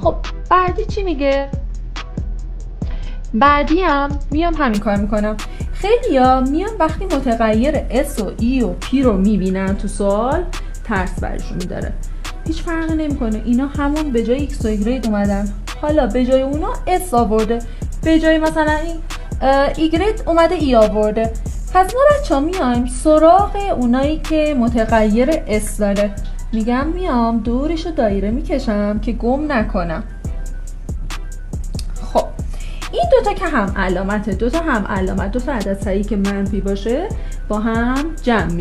خب بعدی چی میگه؟ بعدی هم میام همین کار میکنم. خیلیا میان وقتی متغیر S و E و P رو میبینن تو سوال ترس برشون میداره. هیچ فرقی نمیکنه، اینا همون به جای X و Y اومدن. حالا به جای اونا S آورده، به جای مثلا این Y اومده E آورده. پس ما بچه ها میایم سراغ اونایی که متغیر S داره. میگم میام دورشو دایره میکشم که گم نکنم. خب این دوتا که هم علامت، دوتا عدد صحیحی که منفی باشه با هم جمع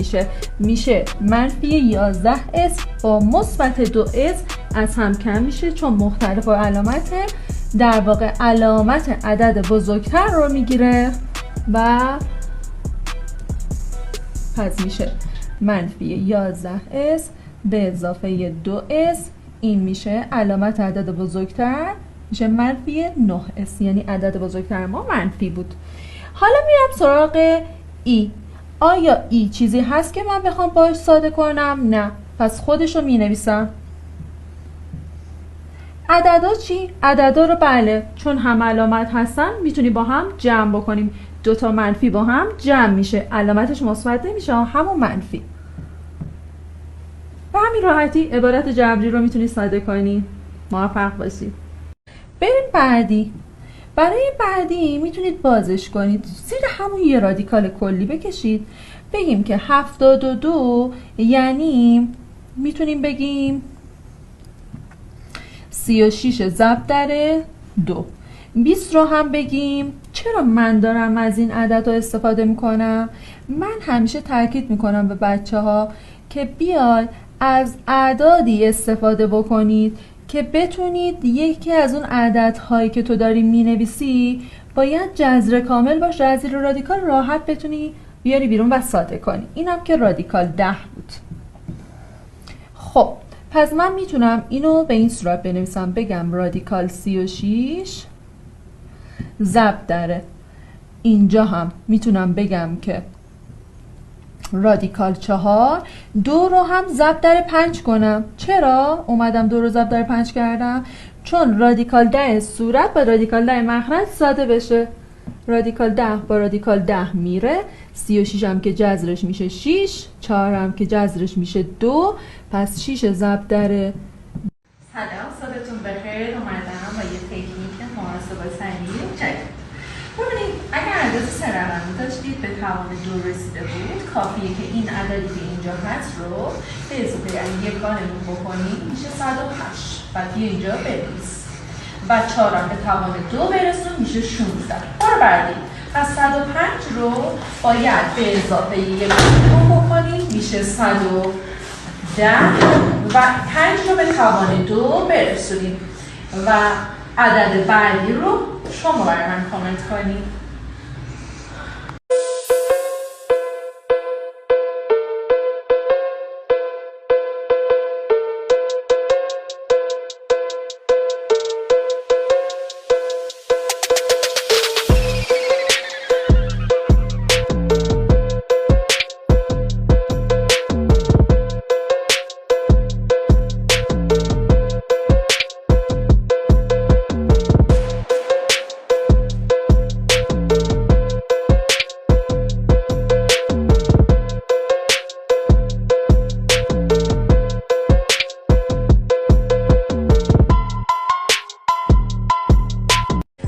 میشه منفی 11s با مثبت 2s از هم کم میشه، چون مختلف علامت در واقع علامت عدد بزرگتر رو میگیره و پس میشه منفی 11s به اضافه 2s. این میشه علامت عدد بزرگتر، میشه منفی 9s، یعنی عدد بزرگتر ما منفی بود. حالا میرم سراغ ای. آیا ای چیزی هست که من بخوام باش ساده کنم؟ نه. پس خودشو می نویسم. عددا چی؟ عددا رو بله چون هم علامت هستن میتونی با هم جمع بکنیم. دوتا منفی با هم جمع میشه، علامتش مثبت نمیشه، همون منفی. به همین راحتی عبارت جبری رو میتونی ساده کنی. موفق باشید. بریم بعدی. برای بعدی میتونید بازش کنید، زیر همون یه رادیکال کلی بکشید. بگیم که 72 یعنی میتونیم بگیم 36 ضرب در 2. 20 رو هم بگیم. چرا من دارم از این عدد رو استفاده میکنم؟ من همیشه تاکید میکنم به بچه ها که بیاید از اعدادی استفاده بکنید که بتونید یکی از اون عددهایی که تو داری مینویسی باید جذر کامل باشه، از زیر رادیکال راحت بتونی بیاری بیرون و ساده کنی. اینم که رادیکال 10 بود. خب پس من میتونم اینو به این صورت بنویسم، بگم رادیکال 36 ضرب در، اینجا هم میتونم بگم که رادیکال 4، 2 رو هم ضرب در 5 کنم. چرا اومدم 2 رو ضرب در 5 کردم؟ چون رادیکال 10 صورت با رادیکال 10 مخرج ساده بشه. رادیکال 10 با رادیکال 10 میره، 36 هم که جذرش میشه 6، 4 هم که جذرش میشه 2، پس 6 ضرب در. سلام، صبحتون بخیر. اومدم با یه تکنیک محاسبه سریع جدید. ببینید اگر عدد سه رقمی داشتید به توان 2 رسیده بود، کافیه که این عددی که اینجا هست رو به اضافه یکانمون بکنید، میشه 108 و بیا اینجا بریز و 4 هم به توان 2 برسون، میشه 16. برو بعدی. از 105 رو باید به اضافه یکانمون بکنید، میشه 110 و 5 رو به توان 2 برسونید و عدد بعدی رو شما برای من کامنت کنید.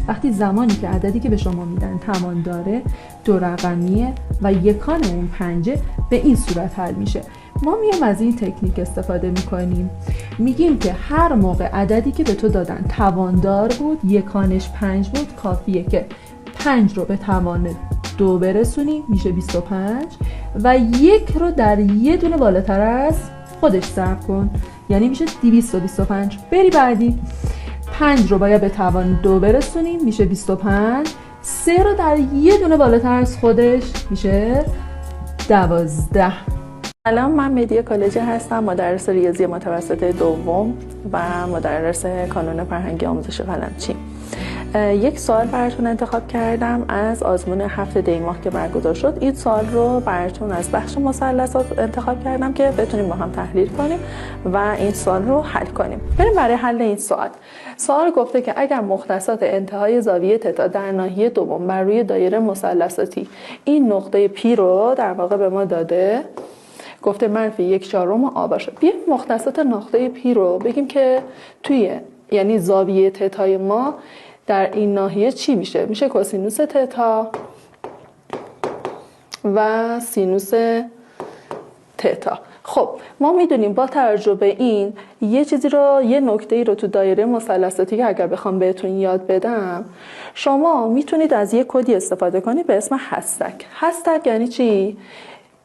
وقتی زمانی که عددی که به شما میدن توان داره، دو رقمیه و یکان اون پنجه، به این صورت حل میشه. ما میام از این تکنیک استفاده میکنیم، میگیم که هر موقع عددی که به تو دادن تواندار بود، یکانش 5 بود، کافیه که 5 رو به توان 2 برسونی، میشه 25 و یک رو در یه دونه بالاتر از خودش ضرب کن، یعنی میشه 225. بری بعدی. 5 رو باید به توان 2 برسونیم، میشه 25. 3 رو در یه دونه بالاتر از خودش، میشه 12. سلام، من مدیا کالجی هستم، مدرس ریاضی متوسطه دوم و مدرس کانون فرهنگی آموزش قلمچی. یک سوال براتون انتخاب کردم از آزمون هفته دی ماه که برگزار شد. این سوال رو براتون از بخش مثلثات انتخاب کردم که بتونیم با هم تحلیل کنیم و این سوال رو حل کنیم. بریم برای حل این سوال گفته که اگر مختصات انتهای زاویه تتا در ناحیه دوم بر روی دایره مثلثاتی این نقطه پی رو در واقع به ما داده، گفته -1/4 آ باشه. بیایم مختصات نقطه پی رو بگیم که توی یعنی زاویه تتای ما در این ناحیه چی میشه؟ میشه کوسینوس تتا و سینوس تتا. خب ما میدونیم با توجه به این یه نکته‌ای رو تو دایره مثلثاتی که اگر بخوام بهتون یاد بدم، شما میتونید از یه کدی استفاده کنید به اسم هستک. هستک یعنی چی؟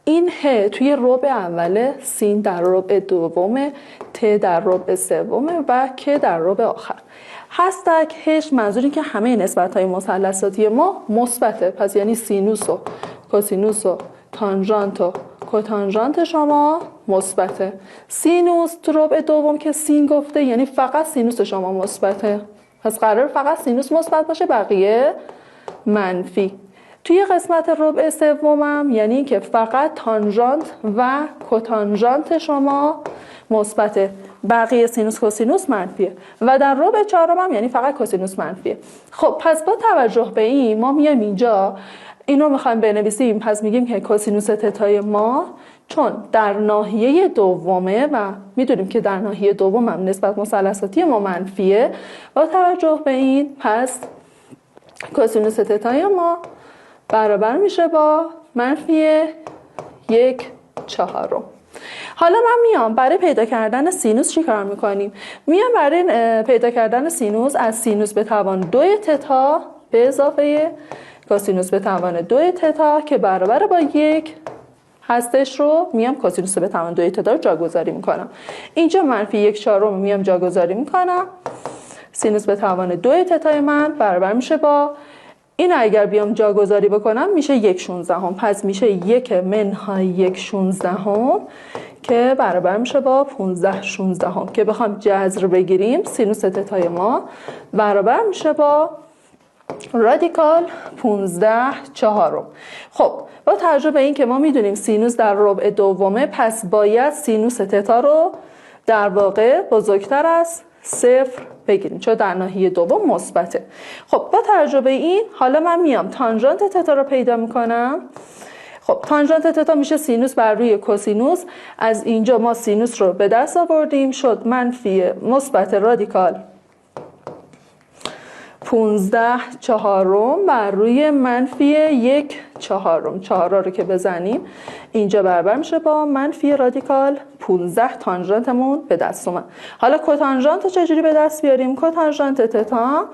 این ه توی ربع اوله، سین در ربع دومه، ت در ربع سومه و که در ربع آخر. هستک هش منظور این که همه نسبت‌های مثلثاتی ما مثبته، پس یعنی سینوس و کوسینوس و تانژانت و کوتانژانت شما مثبته. سینوس تو ربع دوم که سین گفته یعنی فقط سینوس شما مثبته، پس قرار فقط سینوس مثبت باشه، بقیه منفی. توی قسمت ربع سومم یعنی که فقط تانژانت و کوتانژانت شما مثبته، بقیه سینوس کوسینوس منفیه. و در ربع چهارم یعنی فقط کوسینوس منفیه. خب پس با توجه به این ما میایم اینجا اینو میخوایم بنویسیم، پس میگیم که کوسینوس تتای ما چون در ناحیه دومه و میدونیم که در ناحیه دوم هم نسبت مثلثاتی ما منفیه، با توجه به این پس کوسینوس تتای ما برابر میشه با -1/4. حالا من میام برای پیدا کردن سینوس چی کار میکنیم؟ میام برای پیدا کردن سینوس از سینوس به توان 2 تتا به اضافه کوسینوس به توان 2 تتا که برابر با 1 هستش رو میام کوسینوس به توان 2 تتا رو جاگذاری میکنم. اینجا -1/4 میام جاگذاری میکنم. سینوس به توان 2 تتای من برابر میشه با این، اگر بیام جاگذاری بکنم میشه 1/16، پس میشه 1/1/16 که برابر میشه با 15/16 که بخوام جذر بگیریم سینوس تتای ما برابر میشه با رادیکال 15/4. خب با توجه به این که ما میدونیم سینوس در ربع دومه، پس باید سینوس تتا رو در واقع بزرگتر از 0 بگیریم چون در ناحیه دوم مثبته. خب با توجه به این حالا من میام تانژانت تتا رو پیدا میکنم. خب تانژانت تتا میشه سینوس بر روی کوسینوس. از اینجا ما سینوس رو به دست آوردیم، شد مثبت رادیکال 15/4 بر روی -1/4. 4 رو که بزنیم اینجا برابر میشه با رادیکال 15 تانژانتمون به دست اومد. حالا کوتانژانت رو چجوری به دست بیاریم؟ کوتانژانت تتا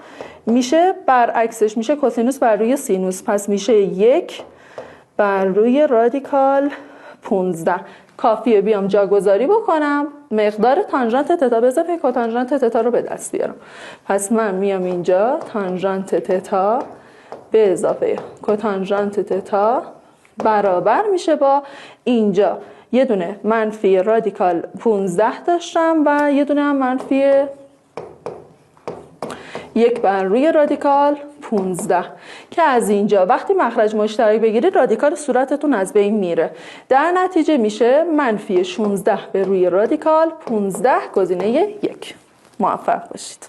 میشه برعکسش، میشه کوسینوس بر روی سینوس، پس میشه 1 بر روی رادیکال 15. کافیه بیام جاگذاری بکنم، مقدار تانژانت تتا به اضافه کوتانژانت تتا رو به دست بیارم. پس من میام اینجا تانژانت تتا به اضافه کوتانژانت تتا برابر میشه با اینجا یه دونه منفی رادیکال 15 داشتم و یه دونه هم منفی 1 بر روی رادیکال 15 که از اینجا وقتی مخرج مشترک بگیرید رادیکال صورتتون از بین میره. در نتیجه میشه -16 به روی رادیکال 15 گزینه 1. موفق باشید.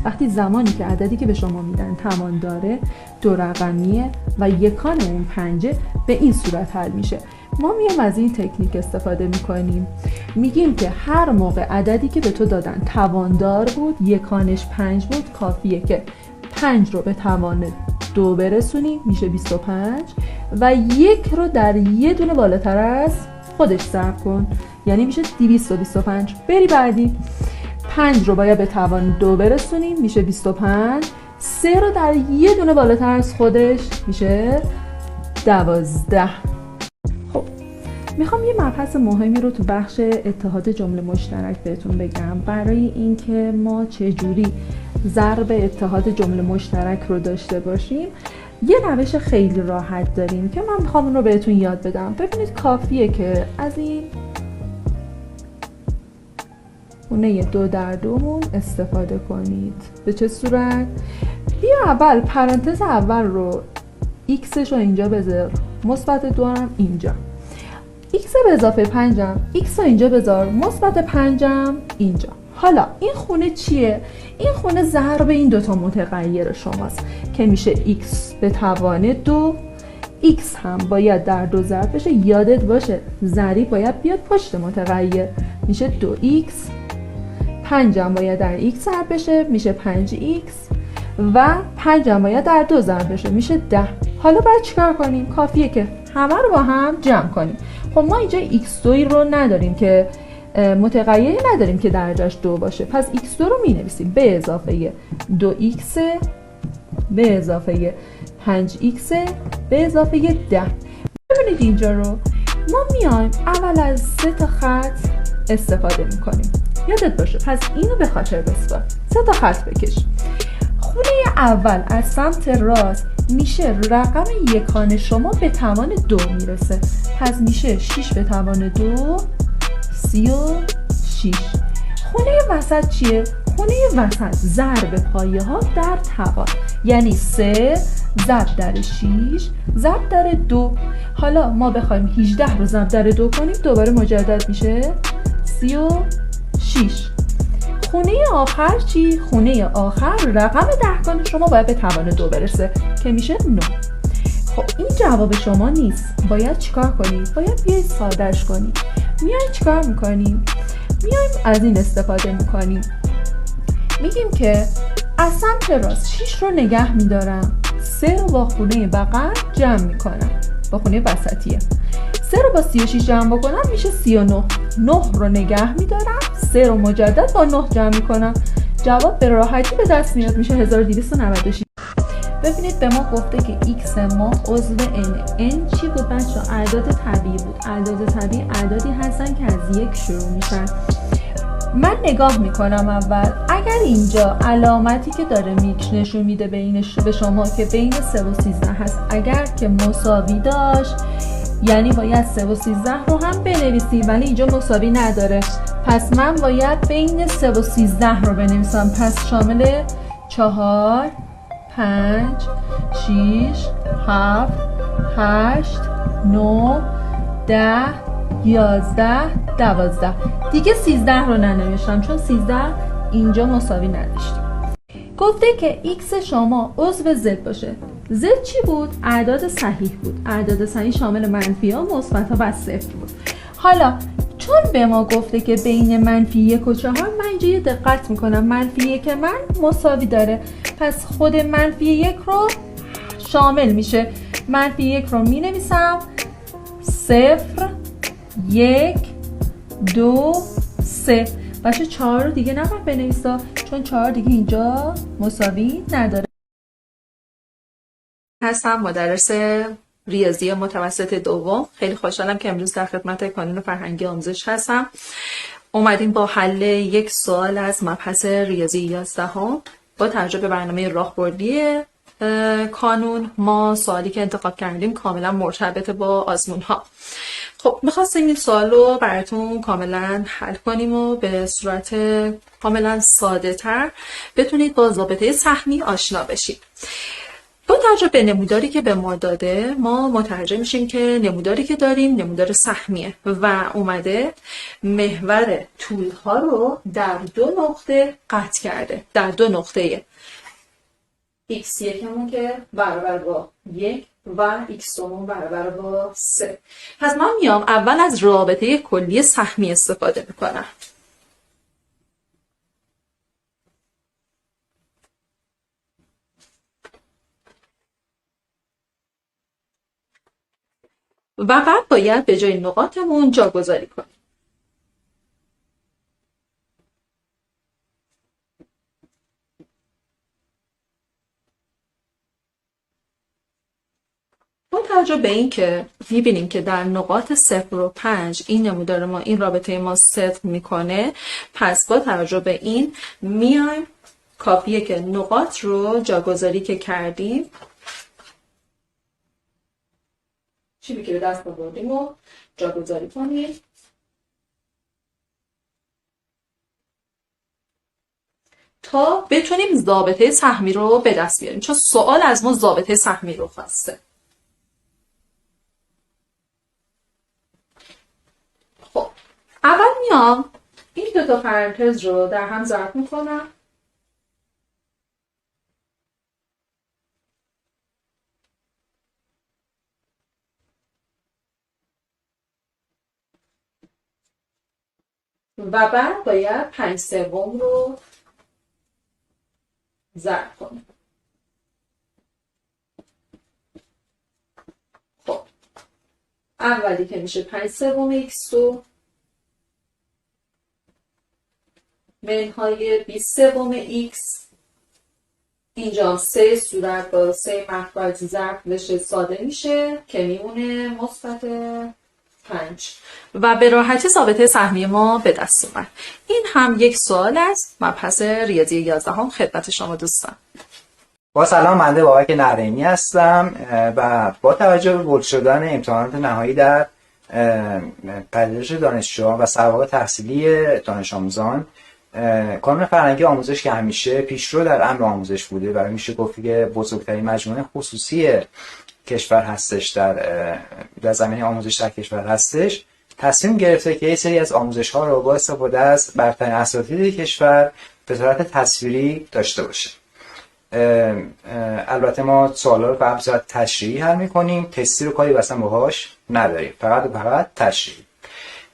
وقتی زمانی که عددی که به شما میدن توان داره 2 رقمیه و یکان اون 5 به این صورت حل میشه. ما میام از این تکنیک استفاده میکنیم، میگیم که هر موقع عددی که به تو دادن تواندار بود، یکانش 5 بود، کافیه که 5 رو به توان 2 برسونی میشه 25 و 1 رو در یه دونه بالاتر از خودش ضرب کن یعنی میشه 225. بری بعدی 5 رو باید به توان 2 برسونیم میشه 25. 3 رو در یه دونه بالاتر از خودش میشه 12. خب میخوام یه مبحث مهمی رو تو بخش اتحاد جمله مشترک بهتون بگم برای اینکه ما چجوری ضرب اتحاد جمله مشترک رو داشته باشیم. یه روش خیلی راحت داریم که من میخوام اون رو بهتون یاد بدم. ببینید کافیه که از این گونه 2 در 2 استفاده کنید. به چه صورت؟ بیا اول پرانتز اول رو x رو اینجا بذار، مثبت 2 هم اینجا، x به اضافه 5 هم x رو اینجا بذار، مثبت 5 هم اینجا. حالا این خونه چیه؟ این خونه ضرب این دوتا متغیر شماست که میشه x به توان 2. x هم باید در 2 ضرب بشه، یادت باشه ضریب باید بیاد پشت متغیر، میشه 2x. 5 هم باید در x ضرب بشه، میشه 5x و 5 هم باید در 2 ضرب بشه، میشه 10. حالا باید چیکار کنیم؟ کافیه که همه رو با هم جمع کنیم. خب ما اینجا x2 رو نداریم که متغیری نداریم که درجهش 2 باشه، پس x2 رو می نویسیم به اضافه 2x به اضافه 5x به اضافه 10. ببینید اینجا رو ما میایم اول از 3 تا خط استفاده میکنیم، یادت باشه پس اینو به خاطر بسپار. 3 تا خط بکش. خونه اول از سمت راست میشه رقم یکان شما به توان 2 میرسه، پس میشه 6 به توان 2 36. خونه وسط چیه؟ خونه وسط ضرب پایه ها در توان، یعنی 3 ضرب در 6 ضرب در 2. حالا ما بخوایم 18 رو ضرب در 2 کنیم دوباره مجدد میشه 36. خونه آخر چی؟ خونه آخر رقم دهگان شما باید به توان 2 برسه که میشه 9. خب این جواب شما نیست، باید چیکار کنید؟ باید بیایید سادهش کنید. میاییم چیکار میکنیم؟ میاییم از این استفاده میکنیم، میگیم که از سمت راست 6 رو نگه میدارم، 3 رو با خونه بغل جمع میکنم، با خونه وسطیه. 3 رو با 36 جمع بکنم میشه 39. 9 رو نگه میدارم، 3 رو مجدد با 9 جمع میکنم، جواب به راحتی به دست میاد، میشه 1296. ببینید به ما گفته که x ما عضو n چی بود بچه؟ اعداد طبیعی بود. اعداد طبیعی اعدادی هستن که از 1 شروع میشن. من نگاه میکنم اول، اگر اینجا علامتی که داره میکش نشون میده به شما که بین 3 و 13 هست، اگر که مساوی داشت یعنی باید 3 و 13 رو هم بنویسی، ولی اینجا مساوی نداره، پس من باید بین 3 و 13 رو بنویسم، پس شامل 4 5 6 7 8 9 10 11 12. دیگه 13 رو ننوشتم چون 13 اینجا مساوی نداشتیم. گفته که x شما عضو z باشه. z چی بود؟ اعداد صحیح بود. اعداد صحیح شامل منفی ها، مثبت ها و صفر بود. حالا چون به ما گفته که بین منفی 1 و 4، من اینجا یه دقت میکنم، منفی 1 من مساوی داره، پس خود منفی 1 رو شامل میشه. منفی 1 رو می نویسم 0 1 2 3. بچه 4 رو دیگه نباید بنویسا چون 4 دیگه اینجا مساوی نداره. هستم مدرس ریاضی متوسط دوم. خیلی خوشحالم که امروز در خدمت کانون فرهنگی آموزش هستم. اومدیم با حل یک سوال از مبحث ریاضی 11 با توجه به برنامه راهبردی کانون. ما سوالی که انتخاب کردیم کاملا مرتبط با آزمون ها. خب میخواستیم این سوال رو براتون کاملا حل کنیم و به صورت کاملا ساده تر بتونید با ضابطه سهمی آشنا بشید. با توجه به نموداری که به ما داده، ما متوجه میشیم که نموداری که داریم نمودار سهمیه و اومده محور طولها رو در 2 نقطه قطع کرده. در 2 نقطه x یکمون که برابر با 1 و x دومون برابر با 3. پس من میام اول از رابطه کلی سهمی استفاده میکنم. و بعد باید به جای نقاطمون جاگذاری کنیم. با توجه به این که میبینیم که در نقاط 0 و 5 این نمودار ما، این رابطه ما صفر میکنه، پس با توجه به این میایم کافیه که نقاط رو جاگذاری که کردیم، چیزی که به دست آوردیم رو جاگذاری کنیم. تا بتونیم ضابطه سهمی رو به دست بیاریم، چون سوال از ما ضابطه سهمی رو خواسته. خب اول میام این دو تا پرانتز رو در هم ضرب میکنم. و بعد باید 5/3 رو ضرب کنیم. خب اولی که میشه 5/3 x2 منهای 20/x، اینجا 3 صورت با 3 مخرج ضرب بشه ساده میشه که میمونه مثبت 5 و به راحتی ضابطه سهمی ما به دست اومد. این هم یک سوال است مبحث ریاضی 11 خدمت شما دوستان. با سلام، بنده بابک نعیمی هستم و با توجه به بولد شدن امتحانات نهایی در پذیرش دانشجویان و سوابق تحصیلی دانش آموزان، کانون فرهنگی آموزش که همیشه پیشرو در امر آموزش بوده و میشه گفت که بزرگترین مجموعه خصوصی کشور هستش، در زمینه آموزش در کشور هستش، تصمیم گرفته که یه سری از آموزش ها رو با استفاده از برترین اساتید کشور به صورت تصویری داشته باشه. البته ما سوالا رو به صورت تشریحی حل می‌کنیم، تستی رو کاری اصلا باهاش نداریم، فقط تشریحی.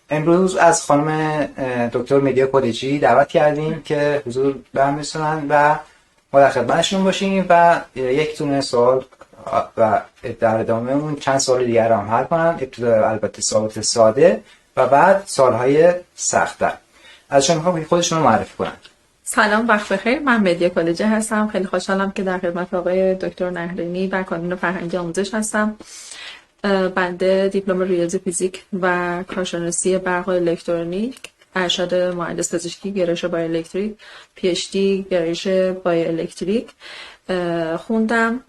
امروز از خانم دکتر مدیا کلجی دعوت کردیم که حضور برسونن و ما در خدمتشون باشیم و یک دونه سوال و در ادامه‌مون چند سوال دیگر هم حل کنن. ابتدا البته سوالات ساده و بعد سوال‌های سخت‌تر. ازشون می‌خوام خودشون رو معرفی کنن. سلام، وقت بخیر. من مدیا کلجی هستم. خیلی خوشحالم که در خدمت آقای دکتر نهرینی و کانون فرهنگی آموزش هستم. بنده دیپلم ریاضی فیزیک و کارشناسی برق و الکترونیک، ارشد مهندس پزشکی گرایش بای الکتریک، پی اچ دی گرایش بای الکتریک خوندم.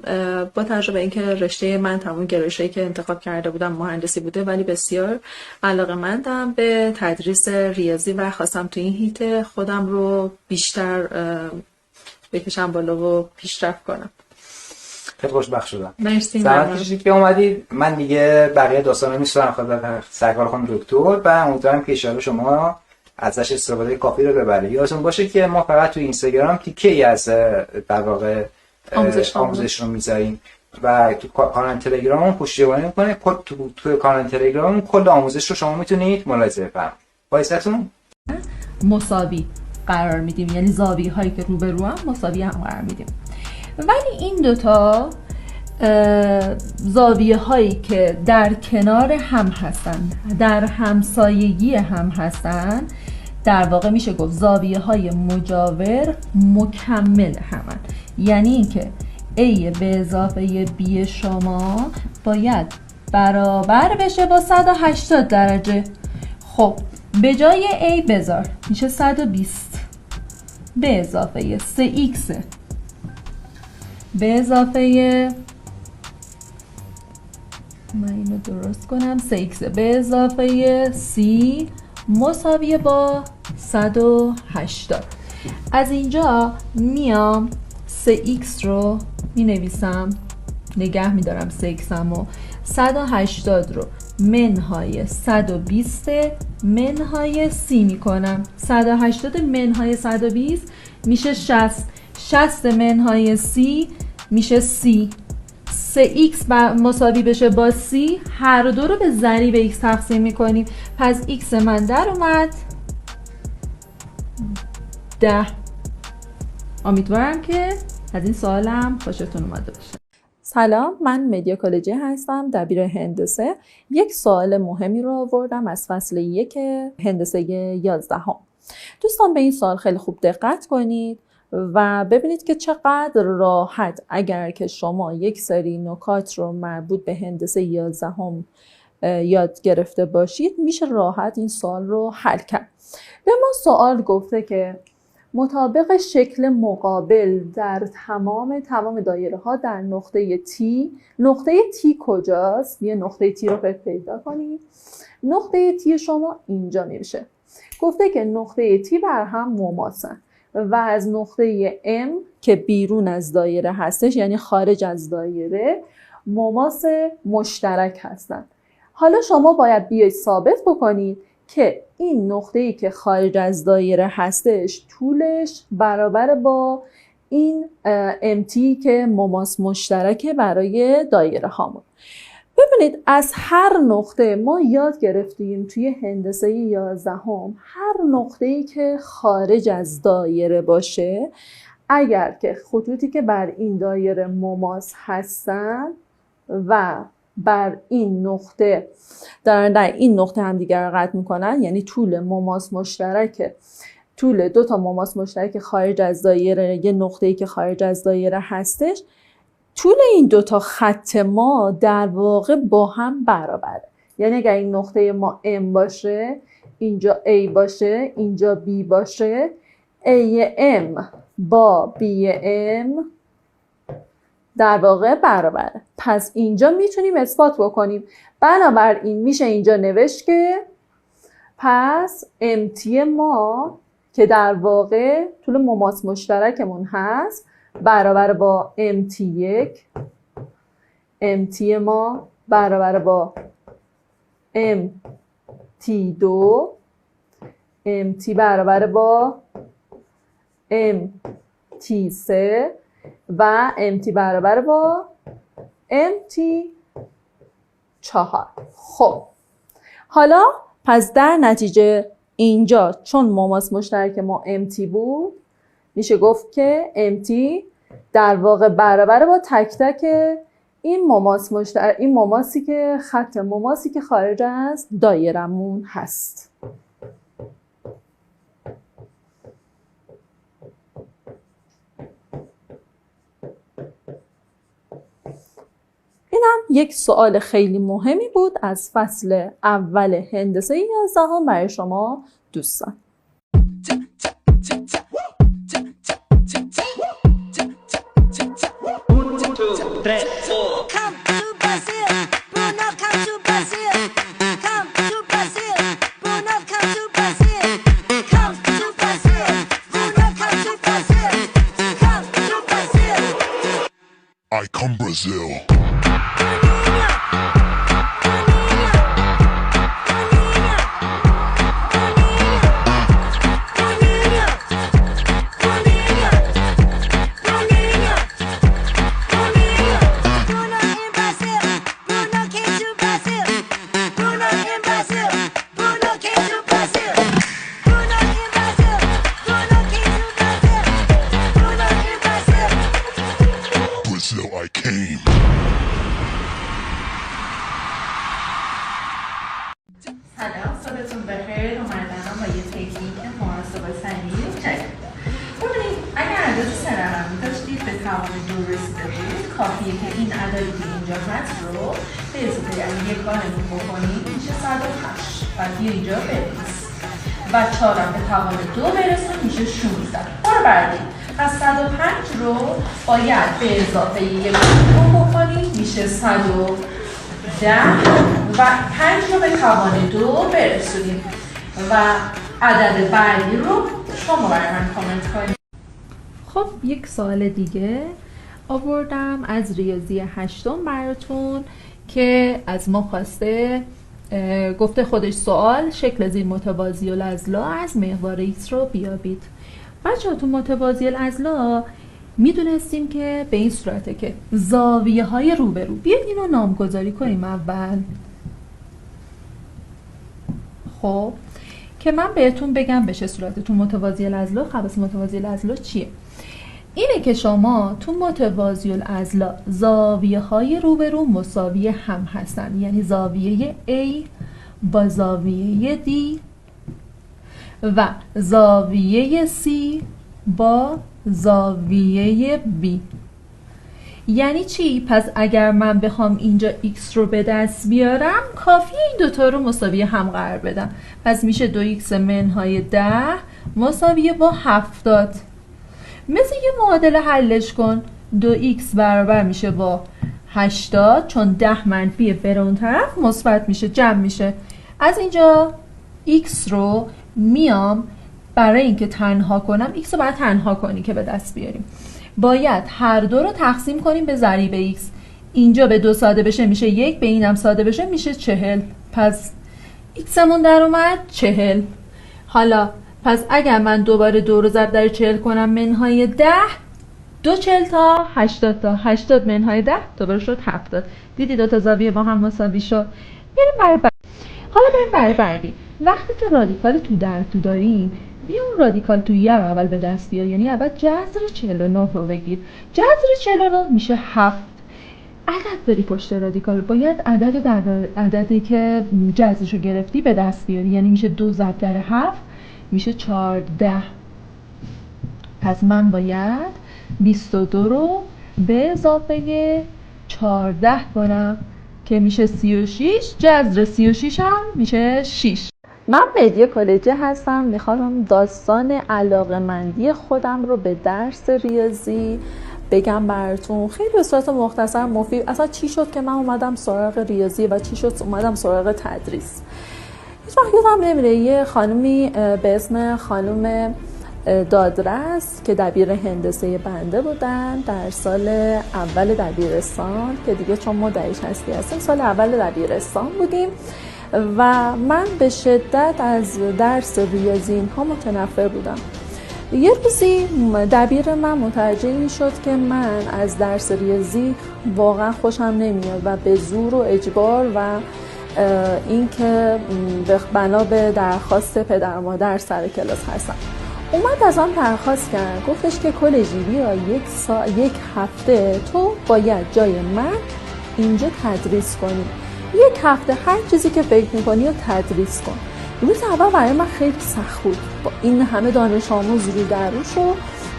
با توجه به اینکه رشته من تمام گرایشی که انتخاب کرده بودم مهندسی بوده، ولی بسیار علاقه‌مندم به تدریس ریاضی و خواستم تو این هیت خودم رو بیشتر بکشم بالا و پیشرفت کنم. خیلی خوشبخت شدم. مرسی. زحمت کشیدید که اومدید. من دیگه بقیه داستان رو می‌سپارم خدمت سرکار خانم دکتر و امیدوارم که ان شما ازش استفاده کافی رو ببرید. یادتون باشه که ما فقط تو اینستاگرام تیکه‌ای از در واقع آموزش رو می‌ذاریم و تو کانال تلگراممون پشتیبانی می‌کنه. تو کانال تلگراممون کل آموزش رو شما میتونید ملاحظه بفرمایید. وایساتون مساوی قرار میدیم، یعنی زاویه هایی که روبرو هم مساوی هم قرار میدیم. ولی این دوتا زاویه هایی که در کنار هم هستن، در همسایگی هم هستن، در واقع میشه گفت زاویه های مجاور مکمل همن. یعنی اینکه A به اضافه B شما باید برابر بشه با 180 درجه. خب به جای A بذار میشه 120 به اضافه 3x به اضافه من اینو درست کنم 3x به اضافه c مساویه با 180. از اینجا میام 3x رو می نویسم، نگه می دارم 3x همو، 180 رو منهای 120 منهای 30 می کنم. 180 منهای 120 میشه 60. 60 منهای 30 میشه 30. 3x مساوی بشه با 30، هر دو رو به ضریب x تقسیم میکنیم. پس x من در اومد 10. امیدوارم که از این سوالم خوشتون اومده باشه. سلام، من مدیا کلجی هستم، دبیر هندسه. یک سوال مهمی رو آوردم از فصل 1 هندسه 11. دوستان به این سوال خیلی خوب دقت کنید و ببینید که چقدر راحت اگر که شما یک سری نکات رو مربوط به هندسه 11 یاد گرفته باشید میشه راحت این سوال رو حل کرد. به ما سوال گفته که مطابق شکل مقابل در تمام دایره ها در نقطه T کجاست؟ یه نقطه T رو پیدا کنید. نقطه T شما اینجا میشه. گفته که نقطه T بر هم مماسن. و از نقطه M که بیرون از دایره هستش، یعنی خارج از دایره، مماس مشترک هستن. حالا شما باید بیاید ثابت بکنید که این نقطه‌ای که خارج از دایره هستش طولش برابر با این امتی که مماس مشترکه برای دایره هامون. ببینید از هر نقطه ما یاد گرفتیم توی هندسه 11 هر نقطه‌ای که خارج از دایره باشه، اگر که خطوطی که بر این دایره مماس هستن و بر این نقطه در این نقطه هم دیگر رو قطع میکنن، یعنی طول مماس مشترک، طول دو تا مماس مشترک خارج از دایره، یه نقطه‌ای که خارج از دایره هستش، طول این دو تا خط ما در واقع با هم برابره. یعنی اگر این نقطه ما M باشه، اینجا A باشه، اینجا B باشه، A M با B M در واقع برابره. پس اینجا میتونیم اثبات بکنیم. بنابراین میشه اینجا نوشت که پس امتی ما که در واقع طول مماس مشترکمون هست برابر با امتی 1، امتی ما برابر با امتی 2، امتی برابر با امتی 3 و امتی برابر با امتی 4. خب حالا پس در نتیجه اینجا چون مماس مشترک ما امتی بود، میشه گفت که امتی در واقع برابر با تک تک این مماس مشترک، این مماسی که خط مماسی که خارج از دایرمون هست. اینم یک سوال خیلی مهمی بود از فصل اول هندسه 11 برای شما دوستان. I come Brazil. Brazil I came. سلام، صبحتون بخیر. اومدم با یه تکنیک محاسبه سنجی جدید. ببینید اگر عدد سه رقمی داشتید به توان 2 رسیده بود، کافیه که این عددی که اینجا هست رو به اضافه یک بارمون بکنید، میشه 108 و بیا اینجا بنویس و 4 به توان 2 برسون میشه 16. برو بعدی. پس 105 رو باید به اضافه یک بکنید میشه 110 و 5 رو به توان 2 برسونیم و عدد بعدی رو شما برای من کامنت کنید. خب یک سوال دیگه آوردم از ریاضی 8 براتون که از ما خواسته، گفته خودش سوال شکل زیر متوازی الاضلاع از محور X رو بیابید. بچه ها تو متوازی الاضلاع میدونستیم که به این صورته که زاویه های روبرو، بیاید اینو نامگذاری کنیم اول. خب که من بهتون بگم به چه صورته تو متوازی الاضلاع. خواص متوازی الاضلاع چیه؟ اینه که شما تو متوازی الاضلاع زاویه های روبرو مساوی هم هستن، یعنی زاویه A با زاویه D و زاویه C با زاویه B. یعنی چی؟ پس اگر من بخوام اینجا x رو به دست بیارم، کافیه این دوتا رو مساوی هم قرار بدم. پس میشه 2x منهای 10 مساویه با 70. مثل یه معادله حلش کن. 2x برابر میشه با 80 چون 10 منفی بره اون طرف مثبت میشه، جمع میشه. از اینجا x رو میام برای اینکه تنها کنم x رو باید تنها کنی که به دست بیاریم. باید هر دو رو تقسیم کنیم به ضریب x. اینجا به 2 ساده بشه میشه 1، به اینم ساده بشه میشه 40. پس x مون در اومد 40. حالا پس اگر من دوباره 2 رو ضرب در 40 کنم منهای 10، 2 40 تا 80 تا 80 منهای 10 دوباره شد 70. دیدی دو تا زاویه با هم مساوی شد. بریم برای حالا بریم برای بعدی. وقتی که رادیکال تو در تو داریم، بیا اون رادیکال تویی رو اول به دست بیار. یعنی اول جذر 49 رو بگیر. جذر 49 میشه 7. عدد داری پشت رادیکال، باید عدد در عددی که جذرش رو گرفتی به دست بیاری. یعنی میشه 2 ضرب در 7 میشه 14. پس من باید 22 رو به اضافه 14 کنم که میشه 36. جذر 36 هم میشه 6. من مهدی کالجی هستم. میخوام داستان علاقه‌مندی خودم رو به درس ریاضی بگم براتون، خیلی به صورت مختصر مفید. اصلا چی شد که من اومدم سراغ ریاضی و چی شد اومدم سراغ تدریس. هیچ وقت یادم نمیره یه خانومی به اسم خانم دادرس که دبیر هندسه بنده بودن در سال اول دبیرستان، که دیگه چون ما دهیش هستی هستیم سال اول دبیرستان بودیم و من به شدت از درس ریاضی اینها متنفر بودم. یه روزی دبیر من متوجه این شد که من از درس ریاضی واقعا خوشم نمیاد و به زور و اجبار و اینکه بنا به درخواست پدر و مادر سر کلاس هستم. اومد از من درخواست کرد، گفتش که کالجی بیا یک هفته تو باید جای من اینجا تدریس کنی. یک هفته هر چیزی که فکر میکنی رو تدریس کن. روز اول برای من خیلی سخت بود، با این همه دانش آموز رو در روش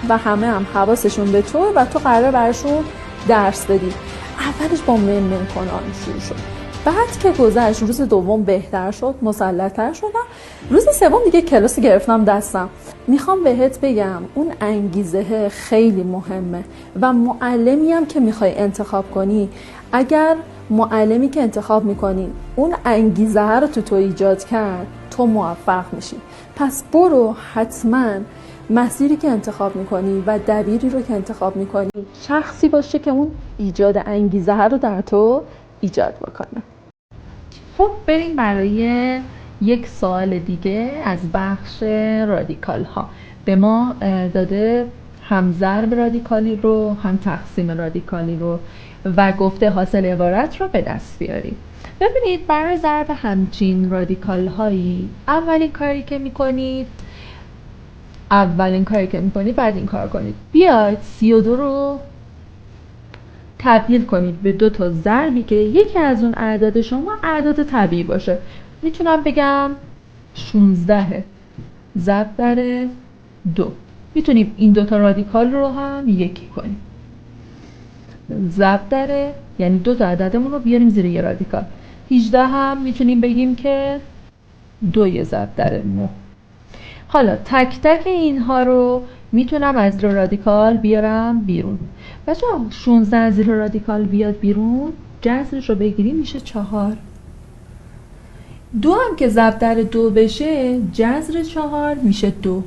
و همه هم حواسشون به تو و تو قراره براشون درس بدی. اولش با من کنان شروع شد، بعد که گذشت روز دوم بهتر شد، مسلط‌تر شدم. روز سوم دیگه کلاس گرفتم دستم. میخوام بهت بگم اون انگیزه خیلی مهمه و معلمی هم که میخوای انتخاب کنی، اگر معلمی که انتخاب میکنی اون انگیزه رو تو ایجاد کرد، تو موفق میشی. پس برو حتما مسیری که انتخاب میکنی و دبیری رو که انتخاب میکنی شخصی باشه که اون ایجاد انگیزه رو در تو ایجاد بکنه. خب بریم برای یک سوال دیگه از بخش رادیکال ها. به ما داده هم ضرب رادیکالی رو هم تقسیم رادیکالی رو و گفته حاصل عبارت رو به دست بیاریم. ببینید برای ضرب همچین رادیکال هایی اولین کاری که میکنید بعد این کار کنید، بیاید 32 رو تبدیل کنید به 2 تا ضربی که یکی از اون اعداد شما اعداد طبیعی باشه. میتونم بگم 16 ضرب در 2. میتونیم این 2 تا رادیکال رو هم یکی کنیم. ضرب در یعنی 2 تا عددمون رو بیاریم زیر یه رادیکال. 18 هم میتونیم بگیم که 2 ضرب در 9. حالا تک تک اینها رو میتونم از رادیکال بیارم بیرون. بچه 16 از زیر رادیکال بیاد بیرون، جذرش رو بگیریم میشه 4. 2 هم که ضرب در 2 بشه، جذر 4 میشه 2.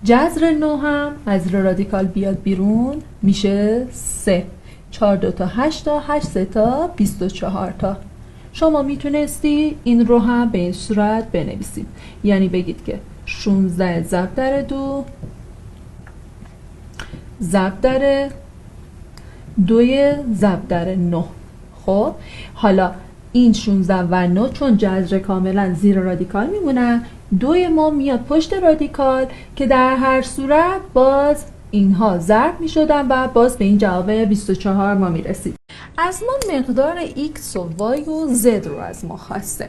جذر 9 هم از زیر رادیکال بیاد بیرون میشه 3. 4 2 تا 8 تا 8 3 تا 24 تا. شما میتونستی این رو هم به این صورت بنویسید، یعنی بگید که 16 ضرب در 2 ضرب در 2 ضرب در 9. خب حالا این 16 و 9 چون جذر کاملا زیر رادیکال میمونن، 2 ما میاد پشت رادیکال که در هر صورت باز اینها ضرب میشدن و باز به این جواب 24 ما میرسید. از ما مقدار x و y و z رو از ما خواسته.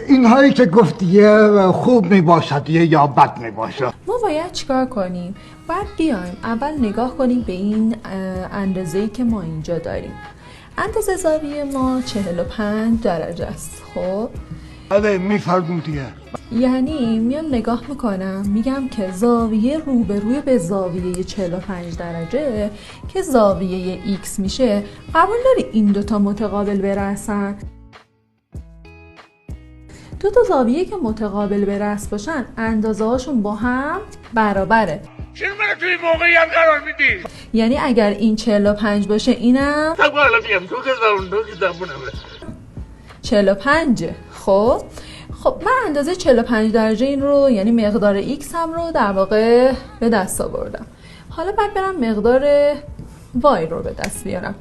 اینهایی که گفتی خوب میباشد یا بد میباشد. ما باید چیکار کنیم؟ باید بیایم اول نگاه کنیم به این اندازه‌ای که ما اینجا داریم. اندازه زاویه ما 45 درجه است. خب بله میفرمودیه. یعنی میام نگاه میکنم میگم که زاویه روبروی به زاویه 45 درجه که زاویه x میشه، قبول داری این 2 تا متقابل برسن؟ دو تا زاویه که متقابل به رأس باشن اندازه هاشون با هم برابره. چرا منو توی موقعیت قرار میدی؟ یعنی اگر این 45 باشه اینم خب حالا بیم تو که زبونمه 45. خب من اندازه 45 درجه این رو یعنی مقدار x هم رو در واقع به دست آوردم. حالا باید برم مقدار y رو به دست بیارم.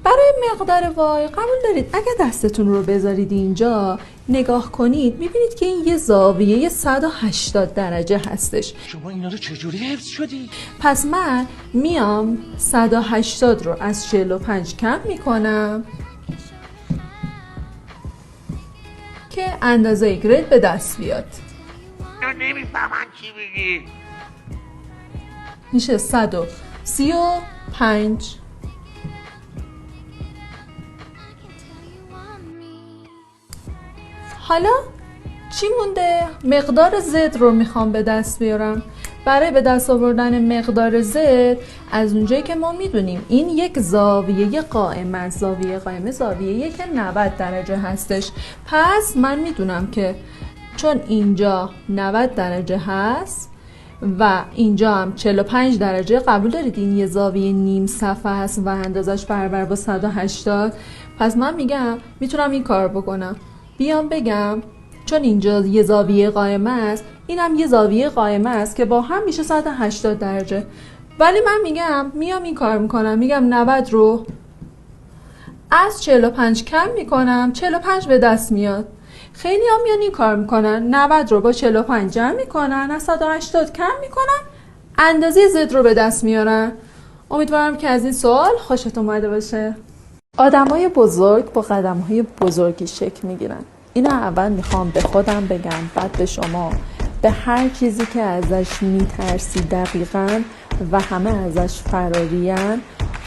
برای مقدار y قبول دارید اگه دستتون رو بذارید اینجا نگاه کنید میبینید که این یه زاویه 180 درجه هستش. شما اینا رو چجوری حفظ شدی؟ پس من میام 180 رو از 45 کم میکنم که اندازه گرید به دست بیاد. من نمیفهمم چی میگی. میشه 135. حالا چی مونده؟ مقدار زد رو میخوام به دست بیارم. برای به دست آوردن مقدار زد از اونجایی که ما میدونیم این یک زاویه قائم است، زاویه قائمه زاویه‌ای که 90 درجه هستش. پس من میدونم که چون اینجا 90 درجه هست و اینجا هم 45 درجه، قبول دارید این یه زاویه نیم صفحه هست و اندازش برابر با 180. پس من میگم میتونم این کار بکنم، بیام بگم چون اینجا یه زاویه قائمه است اینم یه زاویه قائمه است که با هم میشه 180 درجه. ولی من میام این کار میکنم، میگم 90 رو از 45 کم میکنم، 45 به دست میاد. خیلی هم میان این کار میکنن، 90 رو با 45 جمع میکنن، از 180 کم میکنن، اندازه زد رو به دست میارن. امیدوارم که از این سوال خوشت اومده باشه. آدمای بزرگ با قدم‌های بزرگی شکل میگیرن. اینو اول میخوام به خودم بگم، بعد به شما. به هر چیزی که ازش میترسی دقیقاً و همه ازش فرارین،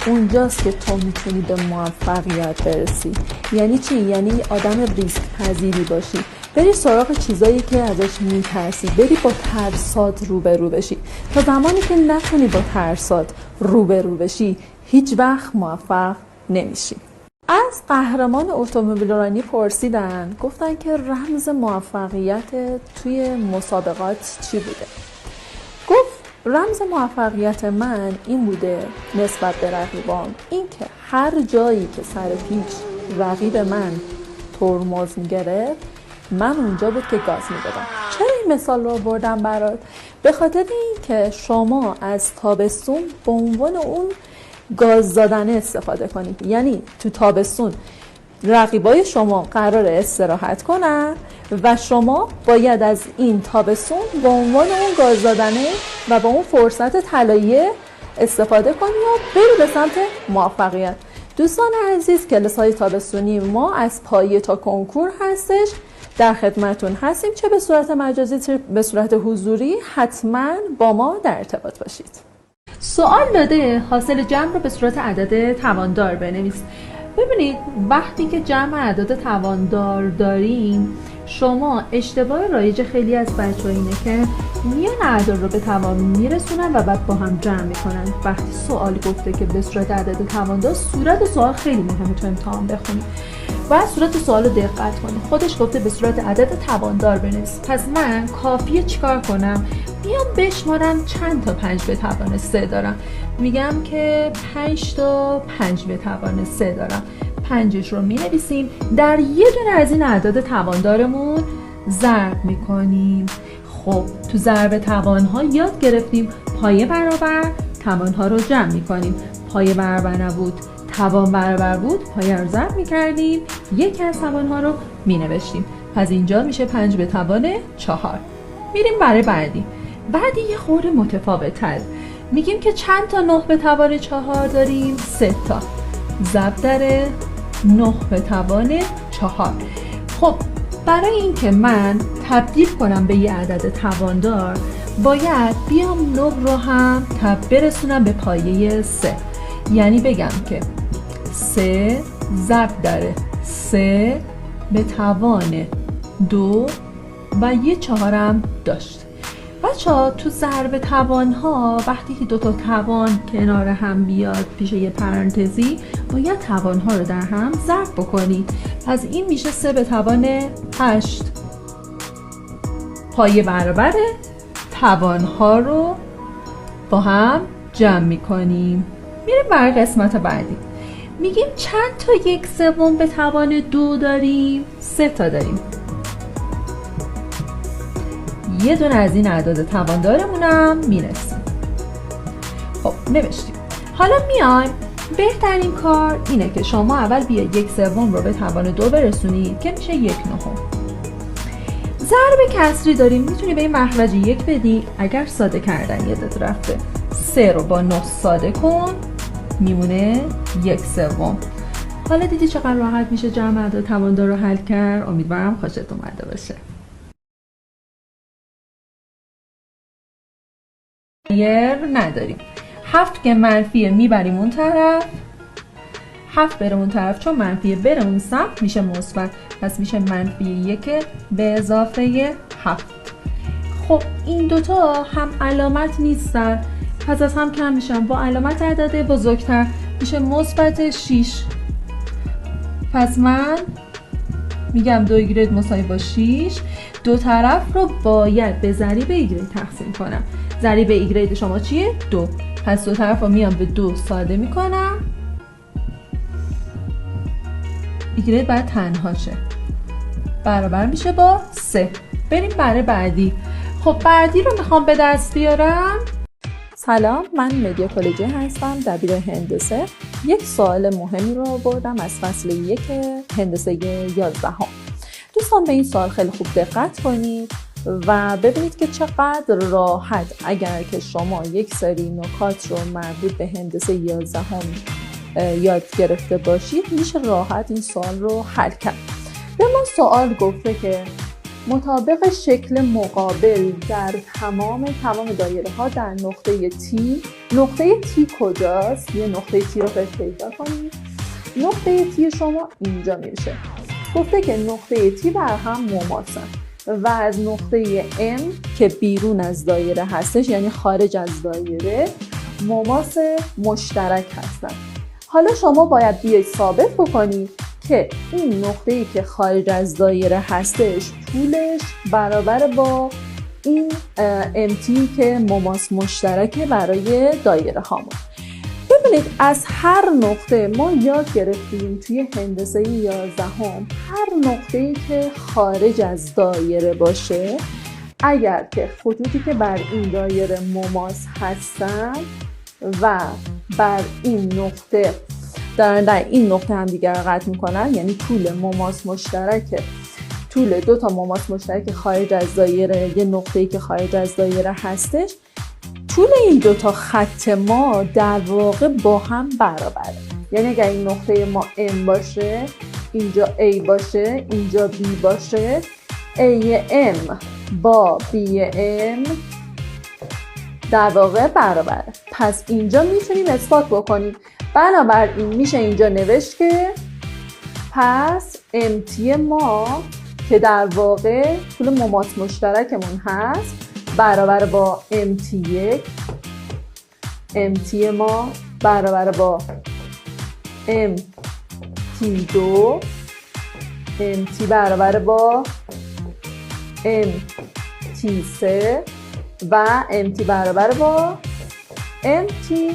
اونجاست که تو میتونی به موفقیت برسی. یعنی چی؟ یعنی آدم ریسک پذیری باشی، بری سراغ چیزایی که ازش میترسی، بری با ترسات روبرو بشی. تا زمانی که نتونی با ترسات روبرو بشی هیچ وقت موفق نمیشی. از قهرمان اتومبیلرانی پرسیدن، گفتن که رمز موفقیت توی مسابقات چی بوده؟ گفت رمز موفقیت من این بوده نسبت به رقیبان، این که هر جایی که سر پیش رقیب من ترمز میگرفت من اونجا بود که گاز میدادم. چرا این مثال رو بردم برات؟ به خاطر این که شما از تابستون به عنوان اون گاز دادن استفاده کنید. یعنی تو تابستون رقیبای شما قرار استراحت کنن و شما باید از این تابستون به عنوان اون گاز دادنه و با اون فرصت طلایی استفاده کنید و بری به سمت موفقیت. دوستان عزیز، کلاس‌های تابستونی ما از پایه تا کنکور هستش، در خدمتون هستیم، چه به صورت مجازی چه به صورت حضوری. حتما با ما در ارتباط باشید. سوال داده حاصل جمع رو به صورت عدد تواندار بنویس. ببینید وقتی که جمع اعداد تواندار داریم، شما اشتباه رایج خیلی از بچه‌ها اینه که میان اعداد رو به توان میرسونن و بعد با هم جمع میکنن. وقتی سوال گفته که به صورت عدد تواندار، صورت سوال خیلی مهمه تو امتحان بخونید و صورت سوال رو دقت کنید. خودش گفته به صورت عدد تواندار بنویس. پس من کافیه چیکار کنم؟ بیام بشمارم چند تا 5 به توان 3 دارم. میگم که 5 تا 5 به توان 3 دارم. 5ش رو مینویسیم، در یه دونه از این اعداد تواندارمون ضرب میکنیم. خب تو ضرب توانها یاد گرفتیم پایه برابر توانها رو جمع میکنیم. پایه برابر نبود توان برابر بود، پایه رو ضرب میکردیم، یکی از توانها رو مینوشتیم. پس اینجا میشه 5 به توان 4. میریم برای بعدی یه خورده متفاوت تر. میگیم که چند تا 9 به توان 4 داریم؟ 3 تا. ضرب در 9 به توان 4. خب برای این که من تبدیل کنم به یه عدد تواندار، باید بیام 9 رو هم برسونم به پایه 3. یعنی بگم که 3 ضرب در 3 به توان 2 و یه 4 هم داشت. بچه‌ها تو ضرب توان‌ها وقتی که دوتا توان کنار هم بیاد پیش یه پرانتزی باید توان‌ها رو در هم ضرب بکنید. پس این میشه 3 به توان 8. پایه برابر توان‌ها رو با هم جمع میکنیم. میریم برای قسمت بعدی. میگیم چند تا 1/3 به توان 2 داریم؟ 3 تا داریم. یه دونه از این اعداد تواندارمونم میرسیم. خب نوشتیم. حالا میایم بهترین کار اینه که شما اول بیا 1/3 رو به توان 2 برسونید که میشه 1/9. ضرب کسری داریم، میتونی به این مخرج 1 بدی. اگر ساده کردن یادت رفته 3 رو با 9 ساده کن میمونه 1/3. حالا دیدی چقدر راحت میشه جمع اعداد تواندار رو حل کرد. امیدوارم خوشت اومده باشه. نداریم. 7 که منفیه میبریم اون طرف، 7 بره اون طرف، چون منفیه بره اون سمت میشه مثبت، پس میشه -1 به اضافه 7. خب این دوتا هم علامت نیستن، پس از هم کم میشن. با علامت اعداد بزرگتر میشه -6. پس من میگم 2y مساوی با 6. دو طرف رو باید به ضریب y تقسیم کنم. ضریب y شما چیه؟ 2. پس دو طرف رو میام به 2 ساده میکنم. y باید تنها شه، برابر میشه با 3. بریم برای بعدی. خب بعدی رو میخوام به دست بیارم. سلام، من مدیا کالجی هستم، دبیر هندسه. یک سوال مهمی رو آوردم از فصل 1 هندسه 11. دوستان به این سوال خیلی خوب دقت کنید و ببینید که چقدر راحت اگر که شما یک سری نکات رو مربوط به هندسه 11 یاد گرفته باشید میشه راحت این سوال رو حل کرد. به ما سوال گفته که مطابق شکل مقابل در تمام دایره ها در نقطه T کجاست؟ یه نقطه T رو پیدا کنید. نقطه T شما اینجا میشه. گفته که نقطه T بر هم مماسن و از نقطه M که بیرون از دایره هستش، یعنی خارج از دایره، مماس مشترک هستن. حالا شما باید بیاید ثابت بکنید که این نقطه‌ای که خارج از دایره هستش طولش برابر با این MT که مماس مشترکه برای دایره هامون. ببینید از هر نقطه ما یاد گرفتیم توی هندسه 11 هر نقطه‌ای که خارج از دایره باشه، اگر که خطوطی که بر این دایره مماس هستن و بر این نقطه در این نقطه هم دیگر قطع میکنن، یعنی طول مماس مشترک، طول دو تا مماس مشترک خارج از دایره، یه نقطه‌ای که خارج از دایره هستش، طول این دو تا خط ما در واقع با هم برابره. یعنی اگر این نقطه ما M باشه، اینجا A باشه، اینجا B باشه، A M با B M در واقع برابره. پس اینجا میتونیم اثبات بکنیم. بنابراین میشه اینجا نوشت که پس MT ما که در واقع طول مماس مشترکمون هست برابر با MT1، MT ما برابر با MT2، MT برابر با MT3 و MT برابر با MT4.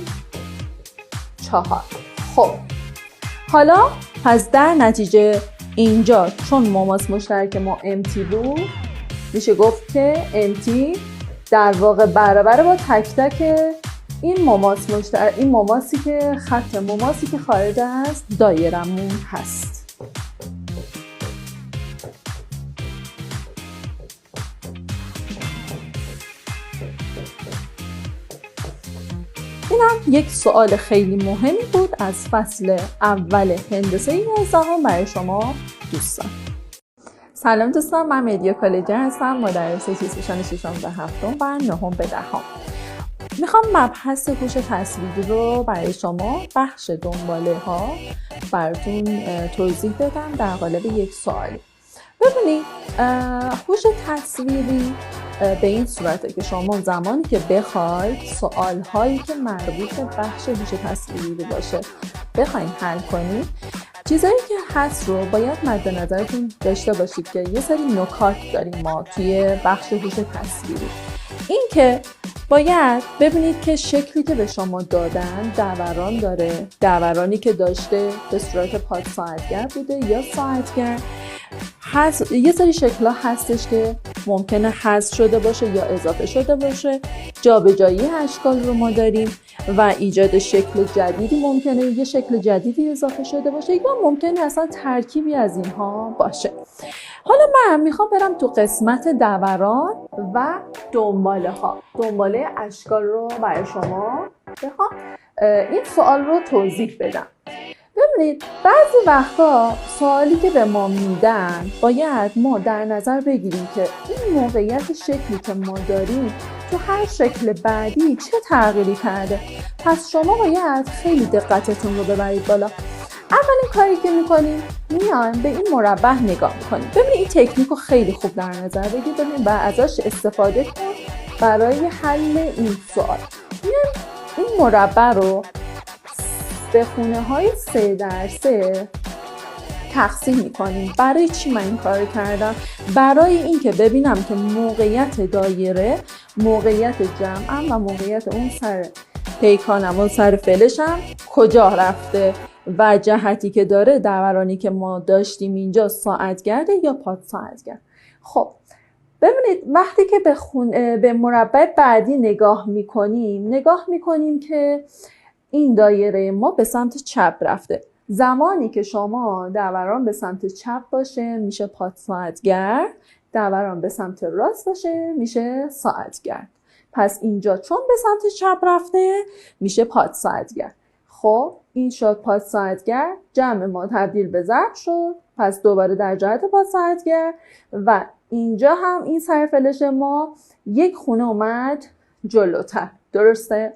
خب حالا پس در نتیجه اینجا چون مماس مشترک ما MT بود، میشه گفت که MT در واقع برابر با تک تک این مماس مشترک، این مماسی که خط مماسی که خارج از دایرمون هست. اینم یک سوال خیلی مهمی بود از فصل اول هندسه 11 برای شما دوستان. سلام دوستان، من مدیا کالجی هستم، مدرس زیستشناسی 6 و 7 و 9 به 10. میخوام مبحث هوش تصویری رو برای شما بخش دنباله ها براتون توضیح بدم در قالب یک سوالی. ببینید هوش تصویری به این صورته که شما زمانی که بخواید سوال هایی که مربوط به بخش هوش تصویری رو باشه بخواید حل کنید، چیزایی که هست رو باید مد نظرتون داشته باشید که یه سری نکات داریم ما توی بخش هوش تصویری. این که باید ببینید که شکلی که به شما دادن دوران داره، دورانی که داشته به صورت پاد ساعتگر بوده یا ساعتگر هست. یه سری شکل‌ها هستش که ممکنه حذف شده باشه یا اضافه شده باشه. جابجایی اشکال رو ما داریم و ایجاد شکل جدیدی، ممکنه یه شکل جدیدی اضافه شده باشه یا ممکنه اصلا ترکیبی از اینها باشه. حالا من میخوام برم تو قسمت دوران و دنباله اشکال رو برای شما بخوام این سوال رو توضیح بدم. ببینید بعضی وقتا سوالی که به ما میدن باید ما در نظر بگیریم که این موقعیت شکلی که ما داریم تو هر شکل بعدی چه تغییری کرده. پس شما باید خیلی دقتتون رو ببرید بالا. اولین کاری که میکنیم میان به این مربع نگاه میکنیم. ببینید این تکنیک رو خیلی خوب در نظر بگیرید و ازش استفاده کنید برای حل این سوال. این مربع رو به خونه های 3x3 تقسیم میکنیم. برای چی من این کار کردم؟ برای اینکه ببینم که موقعیت دایره، موقعیت جمعم و موقعیت اون سر پیکانم و سر فلشم کجا رفته و جهتی که داره دورانی که ما داشتیم اینجا ساعتگرده یا پاد ساعتگرد. خب ببینید وقتی که به مربع بعدی نگاه میکنیم که این دایره ما به سمت چپ رفته. زمانی که شما دوران به سمت چپ باشه میشه پاد ساعتگرد، دوران به سمت راست باشه میشه ساعتگرد. پس اینجا چون به سمت چپ رفته میشه پاد ساعتگرد. خب این شد پاد ساعتگرد، جمع ما تبدیل به ضرب شد، پس دوباره در جهت پاد ساعتگرد و اینجا هم این سر فلش ما یک خونه اومد جلوتر. درسته؟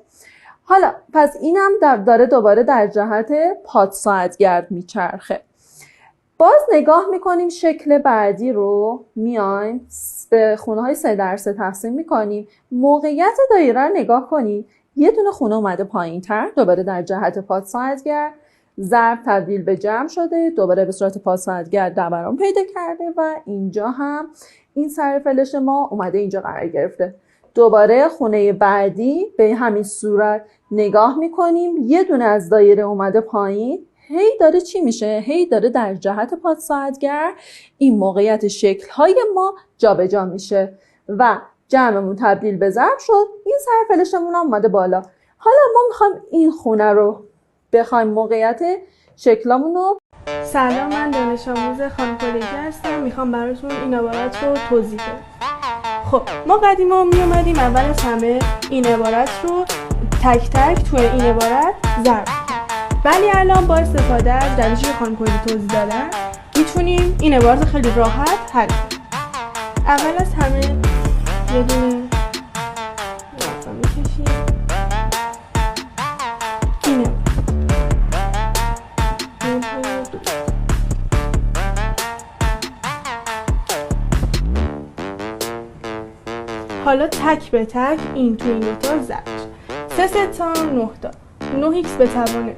حالا پس اینم داره دوباره در جهت پاد ساعتگرد میچرخه. باز نگاه میکنیم شکل بعدی رو میایم به خونه های 3x3 تقسیم میکنیم. موقعیت دایره رو نگاه کنید، یه دونه خونه اومده پایین تر، دوباره در جهت پاد ساعتگرد، ضرب تبدیل به جمع شده، دوباره به صورت پاد ساعتگرد دوران پیدا کرده و اینجا هم این سر فلش ما اومده اینجا قرار گرفته. دوباره خونه بعدی به همین صورت نگاه میکنیم، یه دونه از دایره اومده پایین، هی داره چی میشه؟ هی داره در جهت پاد ساعتگرد این موقعیت شکل‌های ما جابجا میشه و جمعمون تبدیل به ضرب شد، این سر فلشمون هم اومده بالا. حالا ما میخوایم این خونه رو بخوایم موقعیت شکلامون رو. سلام، من دانش آموز خانواده هستم. میخوام براتون این عبارت رو توضیح بدم. خب ما قدیما می اومدیم اول از همه این عبارت رو تک تک توی این عبارت ضرب کنیم، ولی الان با استفاده از روشی که خانم کلی توضیح دادن میتونیم این عبارت خیلی راحت حل کنیم. اول از همه یه دونه مربع میکشیم. اینه حالا تک به تک این تو این دوتا ضرب. 3 تا 9 تا 9x به توان 2.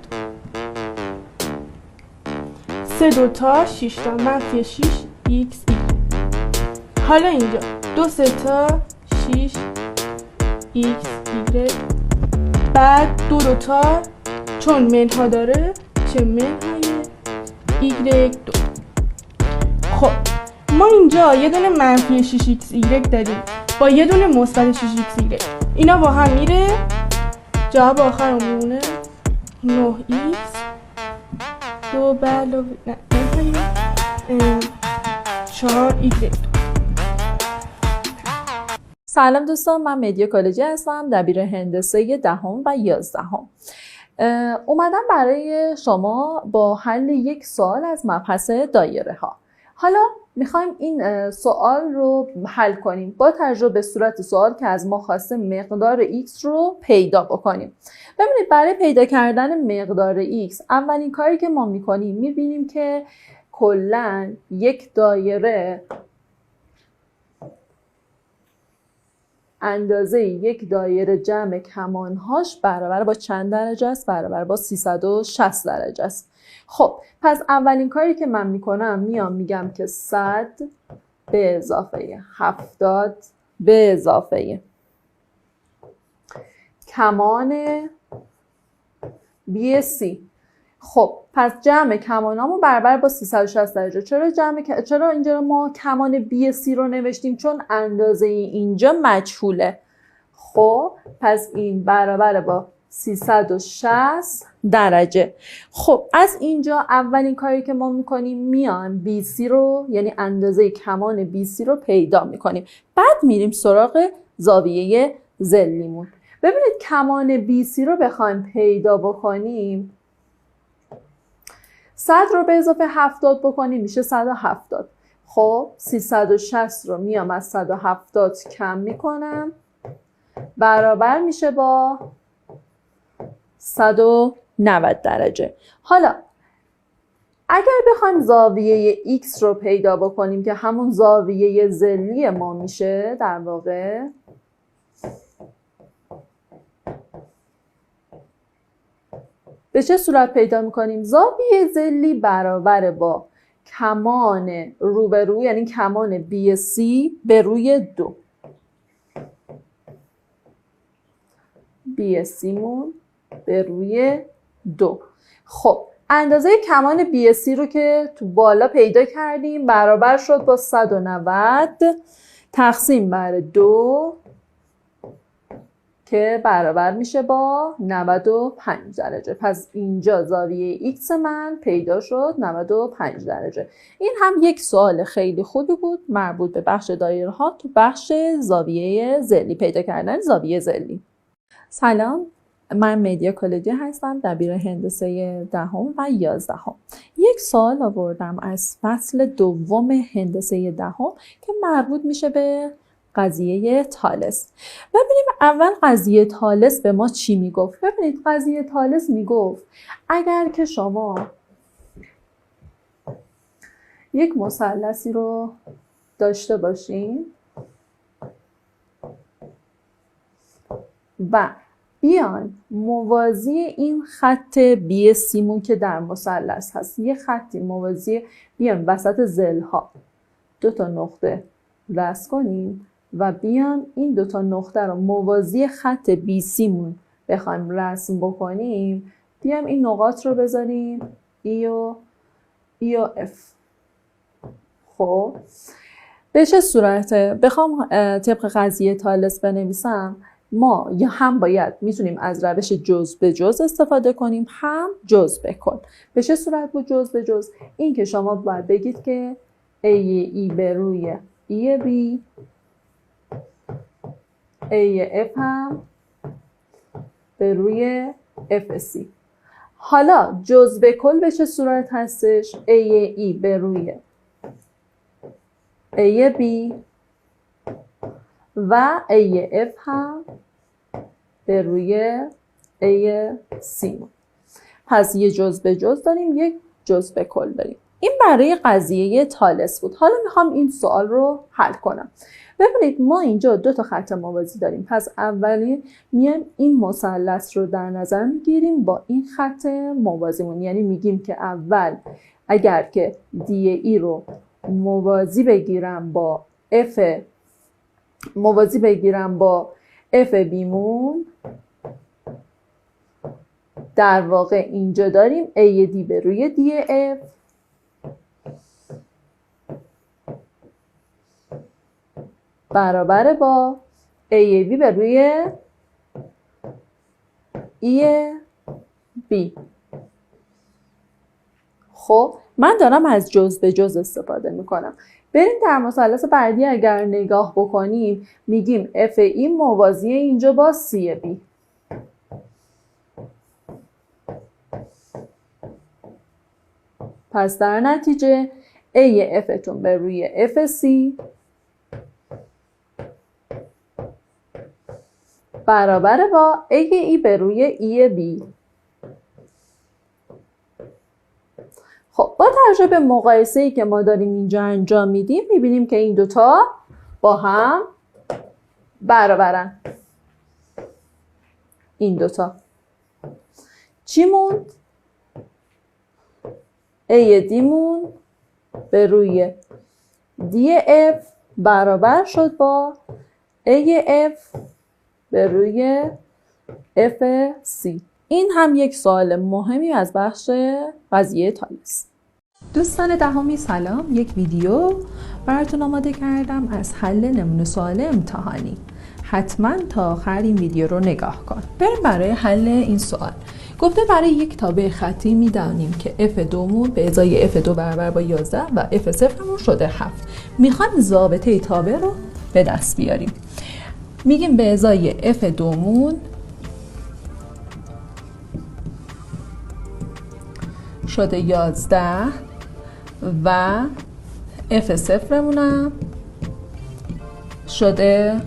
3 دوتا 6 تا منفی 6 x. حالا اینجا 2 3 تا 6 x y. بعد 2 دوتا چون منها داره چه منهای y 2. خب ما اینجا یه دونه منفی 6xy داریم با یه دونه مثبت 6xy. اینا با هم میره، جواب آخرمونه 9x 2 علاوه 4y. سلام دوستان، من مدیا کالجی هستم، دبیر هندسه 10 و 11. اومدم برای شما با حل یک سوال از مبحث دایره ها. حالا میخوایم این سوال رو حل کنیم با تجربه صورت سوال که از ما خواسته مقدار x رو پیدا بکنیم. ببینید برای پیدا کردن مقدار x اولین کاری که ما میکنیم میبینیم که کلاً یک دایره اندازه یک دایره جمع کمانهاش برابر با چند درجه است؟ برابر با 360 درجه است. خب پس اولین کاری که من میکنم میگم که 100 به اضافه 70 به اضافه کمان BC. خب پس جمع کمانامون برابر با 360 درجه. چرا اینجا ما کمان BC رو نوشتیم؟ چون اندازه اینجا مجهوله. خب پس این برابر با 360 درجه. خب از اینجا اولین کاری که ما میکنیم میایم BC رو، یعنی اندازه کمان BC رو پیدا میکنیم. بعد میریم سراغ زاویه ضلعیمون. ببینید کمان BC رو بخوایم پیدا بکنیم، 100 رو به اضافه 70 بکنیم میشه 170. خب 360 رو میام از 170 کم میکنم، برابر میشه با 190 درجه. حالا اگر بخوایم زاویه X رو پیدا بکنیم که همون زاویه ضلعی ما میشه، در واقع به چه صورت پیدا میکنیم؟ زاویه ضلعی برابر با کمان روبرو، یعنی کمان BC به روی 2. BC مون به روی 2. خب اندازه کمان BC رو که تو بالا پیدا کردیم، برابر شد با 190 تقسیم بر 2 که برابر میشه با 95 درجه. پس اینجا زاویه X من پیدا شد 95 درجه. این هم یک سوال خیلی خوبی بود مربوط به بخش دایره ها تو بخش زاویه ضلعی، پیدا کردن زاویه ضلعی. سلام، من مدیا کالجی هستم، دبیر هندسه دهم و 11. یک سوال آوردم از فصل دوم هندسه دهم که مربوط میشه به قضیه تالس. ببینیم اول قضیه تالس به ما چی میگفت. ببینید قضیه تالس میگفت اگر که شما یک مثلثی رو داشته باشین و بیان موازی این خط BC مون که در مثلث هست، یه خطی موازی بیان وسط ضلع‌ها 2 تا نقطه رسم کنیم و بیان این 2 تا نقطه رو موازی خط BC مون بخوایم رسم بکنیم، بیام این نقاط رو بذاریم E و F. خب به چه صورته؟ بخوام طبق قضیه تالس بنویسم، ما یا هم باید میتونیم از روش جزء به جزء استفاده کنیم، هم جزء به کل. به چه صورت بود جزء به جزء؟ این که شما باید بگید که A به روی E B، A F هم به روی F C. حالا جزء به کل به چه صورت هستش؟ A به روی A B و A F هم به روی A C. پس یه جزء به جزء داریم، یک جزء به کل داریم. این برای قضیه تالس بود. حالا میخوام این سوال رو حل کنم. ببینید ما اینجا 2 تا خط موازی داریم. پس اولی میایم این مثلث رو در نظر میگیریم با این خط موازیمون، یعنی میگیم که اول اگر که DE رو موازی بگیرم با F بیمون، در واقع اینجا داریم AD به روی DF برابر با AAB به روی EB. خب من دارم از جزء به جزء استفاده میکنم. بریم در مثلث بعدی اگر نگاه بکنیم، میگیم FE موازی اینجا با CB. پس در نتیجه A F تون به روی FC برابر با A به روی EB. خب با توجه به مقایسه‌ای که ما داریم اینجا انجام میدیم، میبینیم که این دوتا با هم برابرن این دوتا. چی موند؟ A D موند به روی D F برابر شد با A F به روی F C. این هم یک سوال مهمی از بخش قضیه تالس. دوستان دهمی سلام، یک ویدیو براتون آماده کردم از حل نمونه سوال امتحانی. حتما تا آخر این ویدیو رو نگاه کن. بریم برای حل این سوال. گفته برای یک تابع خطی میدانیم که F2 مون به ازای F2 برابر با 11 و F0 مون شده 7. میخوایم ضابطه تابع رو به دست بیاریم. میگیم به ازای F2 مون شده 11 و F0 مونم شده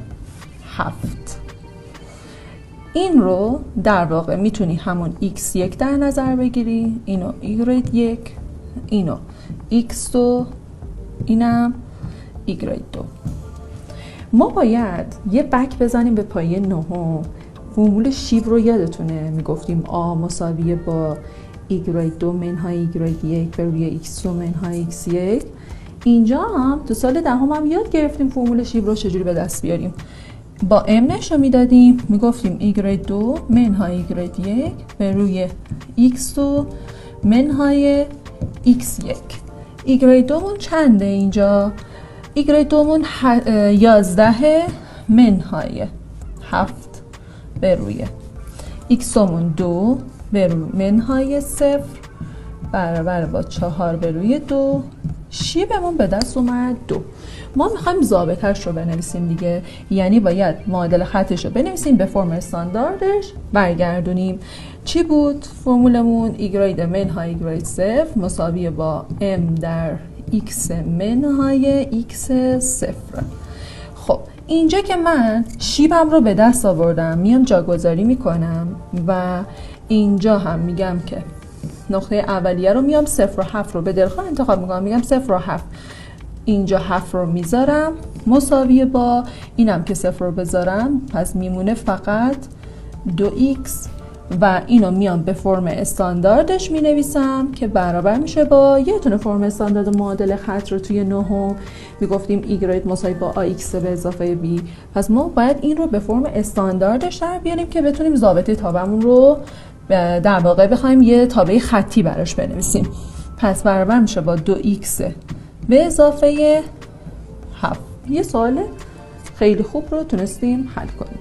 7. این رو در واقع میتونی همون x1 در نظر بگیری، اینو y1، اینو x2، اینم y2. ما باید یه بک بزنیم به پایه 9. فرمول شیب رو یادتونه میگفتیم a مساویه با y2 منهای y1 به روی x2 منهای x1. اینجا هم تو سال دهم هم یاد گرفتیم فرمول شیب رو چجوری به دست بیاریم. با m نشون میدادیم، میگفتیم y2 منهای y1 به روی x2 منهای x1. y2 مون چنده اینجا؟ y2 مون 11 منهای 7 به روی x مون 2 به روی منهای 0 برابر با 4 به روی 2. شیبمون به دست اومد 2. ما میخوایم ضابطه‌اش رو بنویسیم دیگه، یعنی باید معادل خطش رو بنویسیم، به فرم استانداردش برگردونیم. چی بود فرمولمون؟ y منهای y0 مساوی با m در x منهای x0. خب اینجا که من شیبم رو به دست آوردم، میام جاگذاری میکنم و اینجا هم میگم که نقطه اولیه رو میام 0 و 7 رو به دلخواه انتخاب میکنم، میگم 0 و 7. اینجا 7 رو میذارم مساویه با اینم که 0 رو بذارم، پس میمونه فقط 2x و اینو میام به فرم استانداردش مینویسم که برابر میشه با یه تونه فرم استاندارد معادل خط رو توی 9 میگفتیم y مساوی با ax به اضافه b. پس ما باید این رو به فرم استانداردش در بیاریم که بتونیم ضابطه تابعمون رو در واقع بخوایم یه تابع خطی براش بنویسیم. پس برابر میشه با 2x به اضافه 7. یه سوال خیلی خوب رو تونستیم حل کنیم.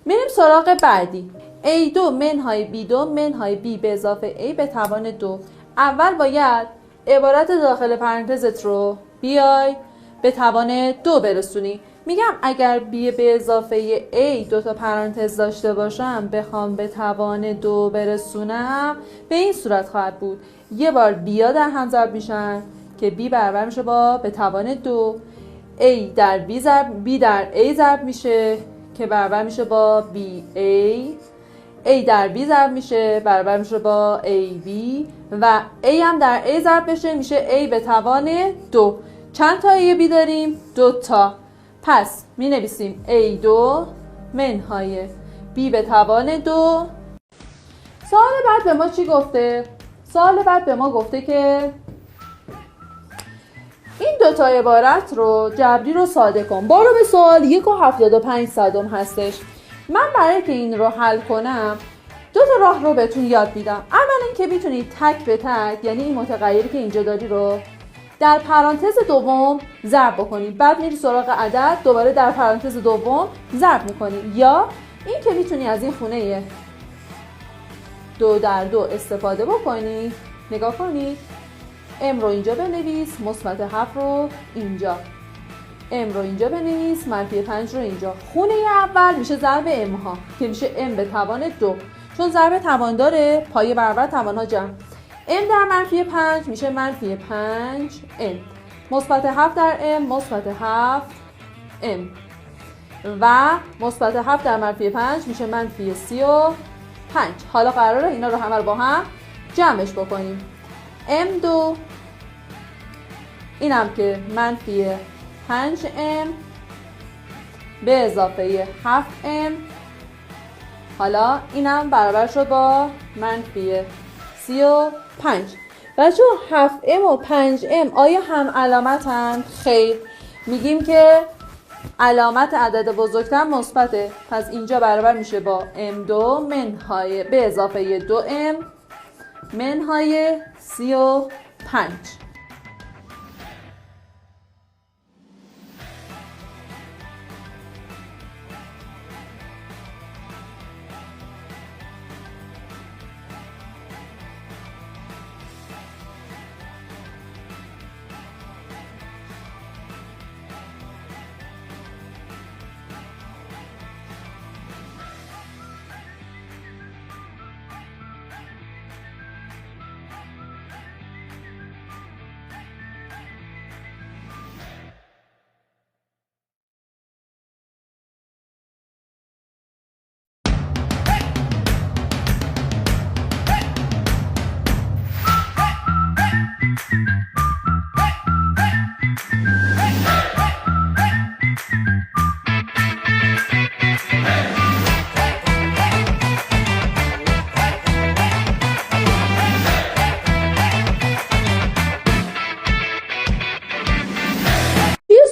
میریم سراغ بعدی. A2 منهای B2 منهای B به اضافه A به توان 2. اول باید عبارت داخل پرانتزت رو بیای به توان 2 برسونی. میگم اگر B به اضافه A 2 تا پرانتز داشته باشم، بخوام به توان 2 برسونم، به این صورت خواهد بود. یه بار B ها در هم ضرب میشن که B برابر میشه با به توان 2. A در B در A ضرب میشه که برابر میشه با BA. A در B ضرب میشه برابر میشه با AB و A هم در A ضرب بشه میشه A به توان 2. چند تا A B داریم؟ 2 تا. پس می نویسیم A2 منهای B به توان 2. سوال بعد به ما چی گفته؟ سوال بعد به ما گفته که این دوتا عبارت رو جبری رو ساده کن. بارو به سوال 1.75 هستش. من برای که این رو حل کنم دو تا راه رو بهتون یاد میدم. اولا که میتونید تک به تک، یعنی این متغیری که اینجا داری رو در پرانتز دوم ضرب بکنی، بعد میری سراغ عدد دوباره در پرانتز دوم ضرب میکنی. یا این که میتونی از این خونه 2 در 2 استفاده بکنی. نگاه کنید، m رو اینجا بنویس، مثبت 7 رو اینجا. m رو اینجا بنویس، منفی 5 رو اینجا. خونه اول میشه ضرب m ها که میشه m به توان 2، چون ضرب توان داره پایه برابر توانها جمع. m در منفی 5 میشه منفی 5 m، مثبت 7 در m مثبت 7 m و مثبت 7 در منفی 5 میشه منفی 35. حالا قراره اینا رو همه رو با هم جمعش بکنیم. m2 اینم که منفی 5m به اضافه 7m، حالا اینم برابر شد با منفی 35. بچه 7m و 5m آیا هم علامتن؟ خیر، میگیم که علامت عدد بزرگتر مثبته، پس اینجا برابر میشه با m2 منهای به اضافه 2m منهای 35.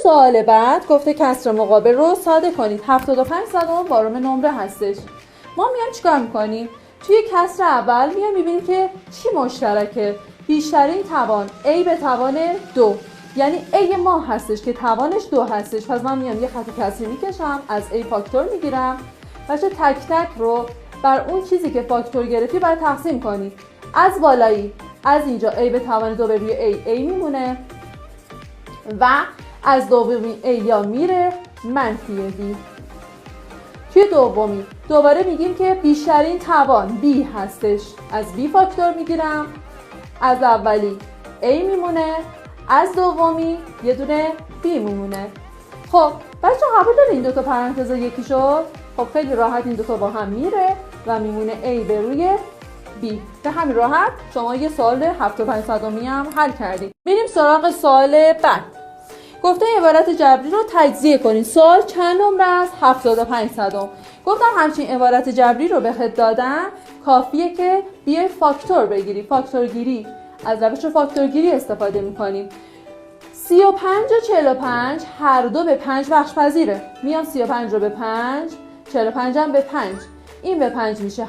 سوال بعد گفته کسر مقابل رو ساده کنید. 75 صدم بارم نمره هستش. ما میایم چیکار میکنیم؟ توی کسر اول میایم میبینیم که چی مشترکه؟ بیشترین توان a به توان 2، یعنی a ما هستش که توانش 2 هستش. پس من میام یه خط کسری میکشم، از a فاکتور میگیرم. بچه تک تک رو بر اون چیزی که فاکتور گرفتی باید تقسیم کنید. از بالایی از اینجا a به توان 2 به روی a میمونه و از دومی a یا میره منفی b. توی دومی دوباره میگیم که بیشترین توان b هستش، از b فاکتور میگیرم، از اولی a میمونه، از دومی یه دونه b میمونه. خب بچه قبول دارین این دوتا پرانتز یکی شد؟ خب خیلی راحت این دوتا با هم میره و میمونه a به روی b. به همین راحت شما یه سوال 75 صدمی هم حل کردید. میریم سراغ سوال بعد. گفته عبارت جبری رو تجزیه کنید. سوال چند نمره است؟ 75 صدم. گفتم همچین عبارت جبری رو بهت دادن کافیه که بیای فاکتور بگیری. فاکتورگیری، از روش فاکتورگیری استفاده میکنیم. 35 و 45 هر دو به 5 بخش پذیره. میام 35 رو به 5، 45 هم به 5. این به 5 میشه 7،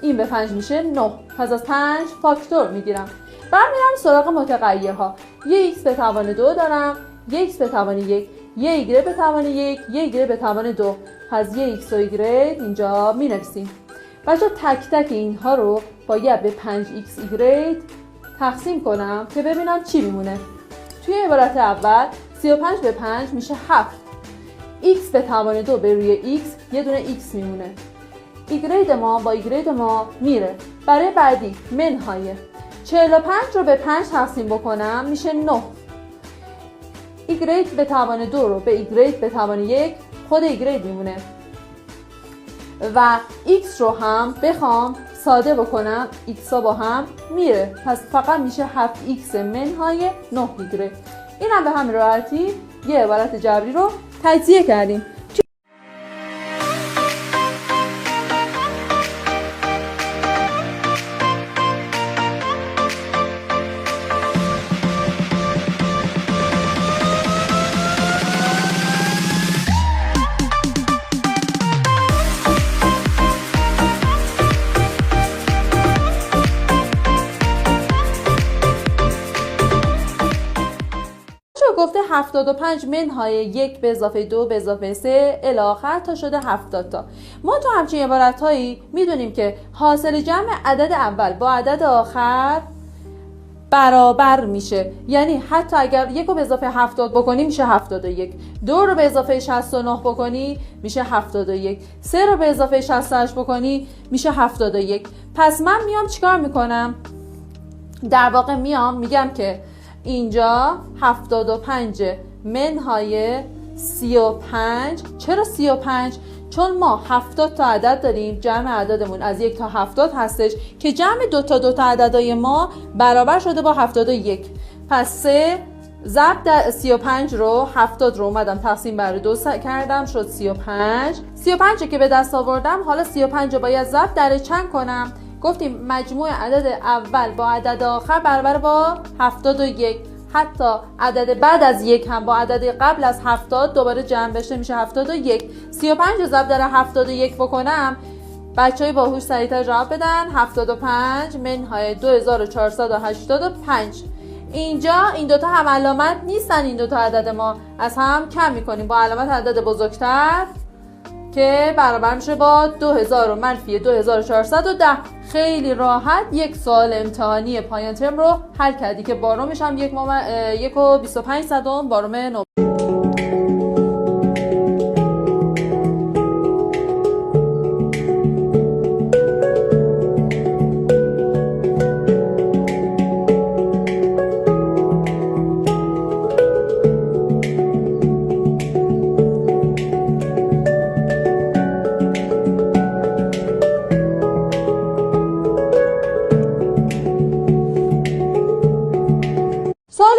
این به 5 میشه 9. پس از 5 فاکتور میگیرم. بعد میرم سراغ متغیرها. یه x به توان 2 دارم، یه x به توان 1، یه y به توان 1، یه y به توان 2. پس یه x و y اینجا می نویسیم. بچه تک تک اینها رو باید به 5xy تقسیم کنم که ببینم چی میمونه. توی عبارت اول 35 به 5 میشه 7. x به توان 2 به روی x یه دونه x میمونه. y ما با y ما میره. برای بعدی منهای 45 رو به 5 تقسیم بکنم میشه 9. y به توان 2 رو به y به توان 1 خود y میمونه و x رو هم بخوام ساده بکنم x ها با هم میره. پس فقط میشه 7x منهای 9y. این هم به همین راحتی یه عبارت جبری رو تجزیه کردیم. گفته 75 منهای 1 به اضافه 2 به اضافه 3 الی آخر تا شده 70 تا. ما تو همچین عبارتهایی میدونیم که حاصل جمع عدد اول با عدد آخر برابر میشه. یعنی حتی اگر 1 رو به اضافه 70 بکنی میشه 71، 2 رو به اضافه 69 بکنی میشه 71، 3 رو به اضافه 68 بکنی میشه 71. پس من میام چیکار میکنم؟ در واقع میگم که اینجا 75 منهای 35. چرا 35؟ چون ما 70 تا عدد داریم، جمع عددمون از 1 تا 70 هستش که جمع دو تا عددهای ما برابر شده با 71. پس 3 ضرب در 35 رو 70 رو اومدم تقسیم بر 2 کردم شد 35. 35 که به دست آوردم، حالا 35 رو باید ضرب در چند کنم؟ گفتیم مجموع عدد اول با عدد آخر برابر با 71. حتی عدد بعد از 1 هم با عدد قبل از 70 دوباره جمع بشه میشه 71. 35 رو ضرب در 71 بکنم، بچهای باهوش سریعتر جواب بدن. 75 منهای 2485. اینجا این دوتا هم علامت نیستن، این دوتا عدد ما از هم کم میکنیم با علامت عدد بزرگتر که برابر میشه با 2000 منفی 2410. خیلی راحت یک سوال امتحانی پایان ترم رو حل کردی که بارومش هم 1.25 بارم نوبل.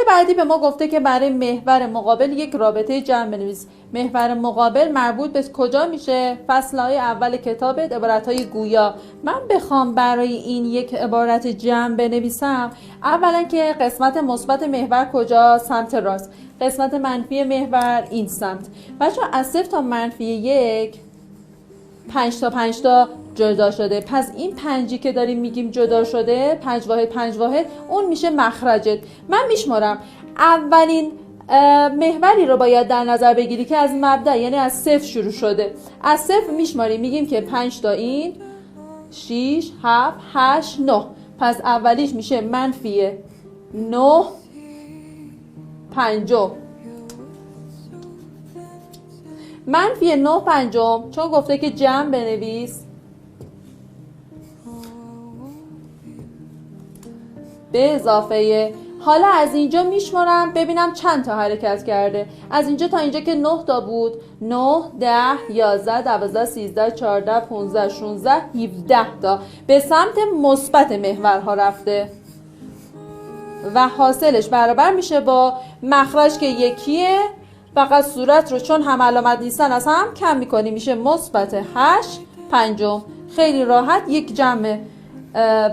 بعدی به ما گفته که برای محور مقابل یک رابطه جمع بنویس. محور مقابل مربوط به کجا میشه؟ فصلهای اول کتابت، عبارتهای گویا. من بخوام برای این یک عبارت جمع بنویسم، اولا که قسمت مثبت محور کجا؟ سمت راست. قسمت منفی محور این سمت. بچه‌ها از 0 تا منفی 1 5 تا 5 تا جدا شده. پس این 5 که داریم میگیم جدا شده، 5 واحد اون میشه مخرجت. من میشمارم. اولین محوری رو باید در نظر بگیری که از مبدا، یعنی از 0 شروع شده. از 0 میشماریم، میگیم که 5 تا این 6 7 8 9. پس اولیش میشه منفی 9 50. منفی 9 پنجم، چون گفته که جمع بنویس، به اضافه حالا از اینجا میشمارم ببینم چند تا حرکت کرده. از اینجا تا اینجا که 9 تا بود، 9 10 11 12 13 14 15 16 17 تا به سمت مثبت محورها رفته و حاصلش برابر میشه با مخرج که یکیه. فقط صورت رو چون هم علامت نیستن از هم کم میکنیم، میشه مثبت 8 پنجم. خیلی راحت یک جمع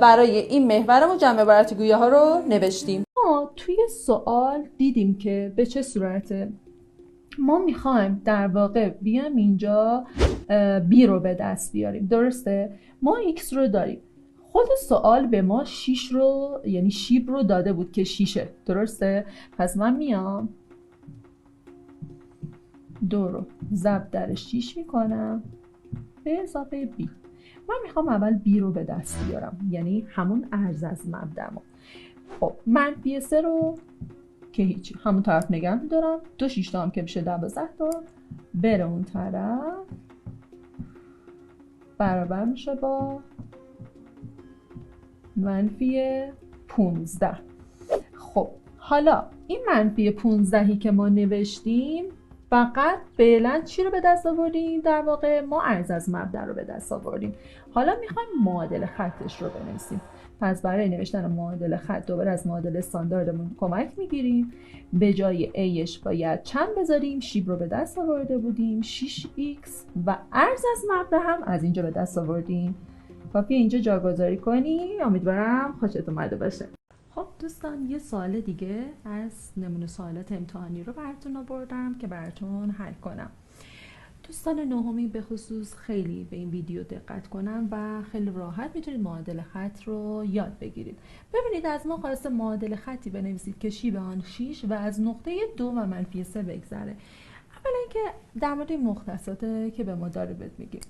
برای این محورمون جمع عبارت گویه ها رو نوشتیم. ما توی سوال دیدیم که به چه صورته ما میخوایم در واقع بیام اینجا b رو به دست بیاریم. درسته؟ ما x رو داریم، خود سوال به ما 6 رو یعنی شیب رو داده بود که 6. درسته؟ پس من میام 2 رو ضرب در 6 میکنم به اضافه b. من میخوام اول b رو به دست بیارم، یعنی همون ارز از مبدأمو. خب منفی 3 رو که هیچی همون طرف نگه میدارم، 2 6 تا هم که میشه 12 تا بره اون طرف، برابر میشه با منفی 15. خب حالا این منفی 15 که ما نوشتیم فقط فعلا چی رو به دست آوردیم؟ در واقع ما ارز از مبدأ رو به دست آوردیم. حالا میخوایم معادل خطش رو بنویسیم. پس برای نوشتن معادل خط دوباره از معادل استانداردمون کمک میگیریم. به جای ایش باید چند بذاریم؟ شیب رو به دست آورده بودیم 6x و ارز از مبدأ هم از اینجا به دست آوردیم. کافیه اینجا جاگذاری کنی. امیدوارم خوشت اومده باشه. خب دوستان، یه سوال دیگه از نمونه سوالات امتحانی رو براتون آوردم که براتون حل کنم. دوستان نهمی به خصوص خیلی به این ویدیو دقت کنن و خیلی راحت میتونید معادل خط رو یاد بگیرید. ببینید از ما خواسته معادل خطی بنویسید که شیب آن 6 و از نقطه 2 و منفی 3 بگذره. حالا اینکه در مورد این مختصاته که به ما داره بهت میگیم،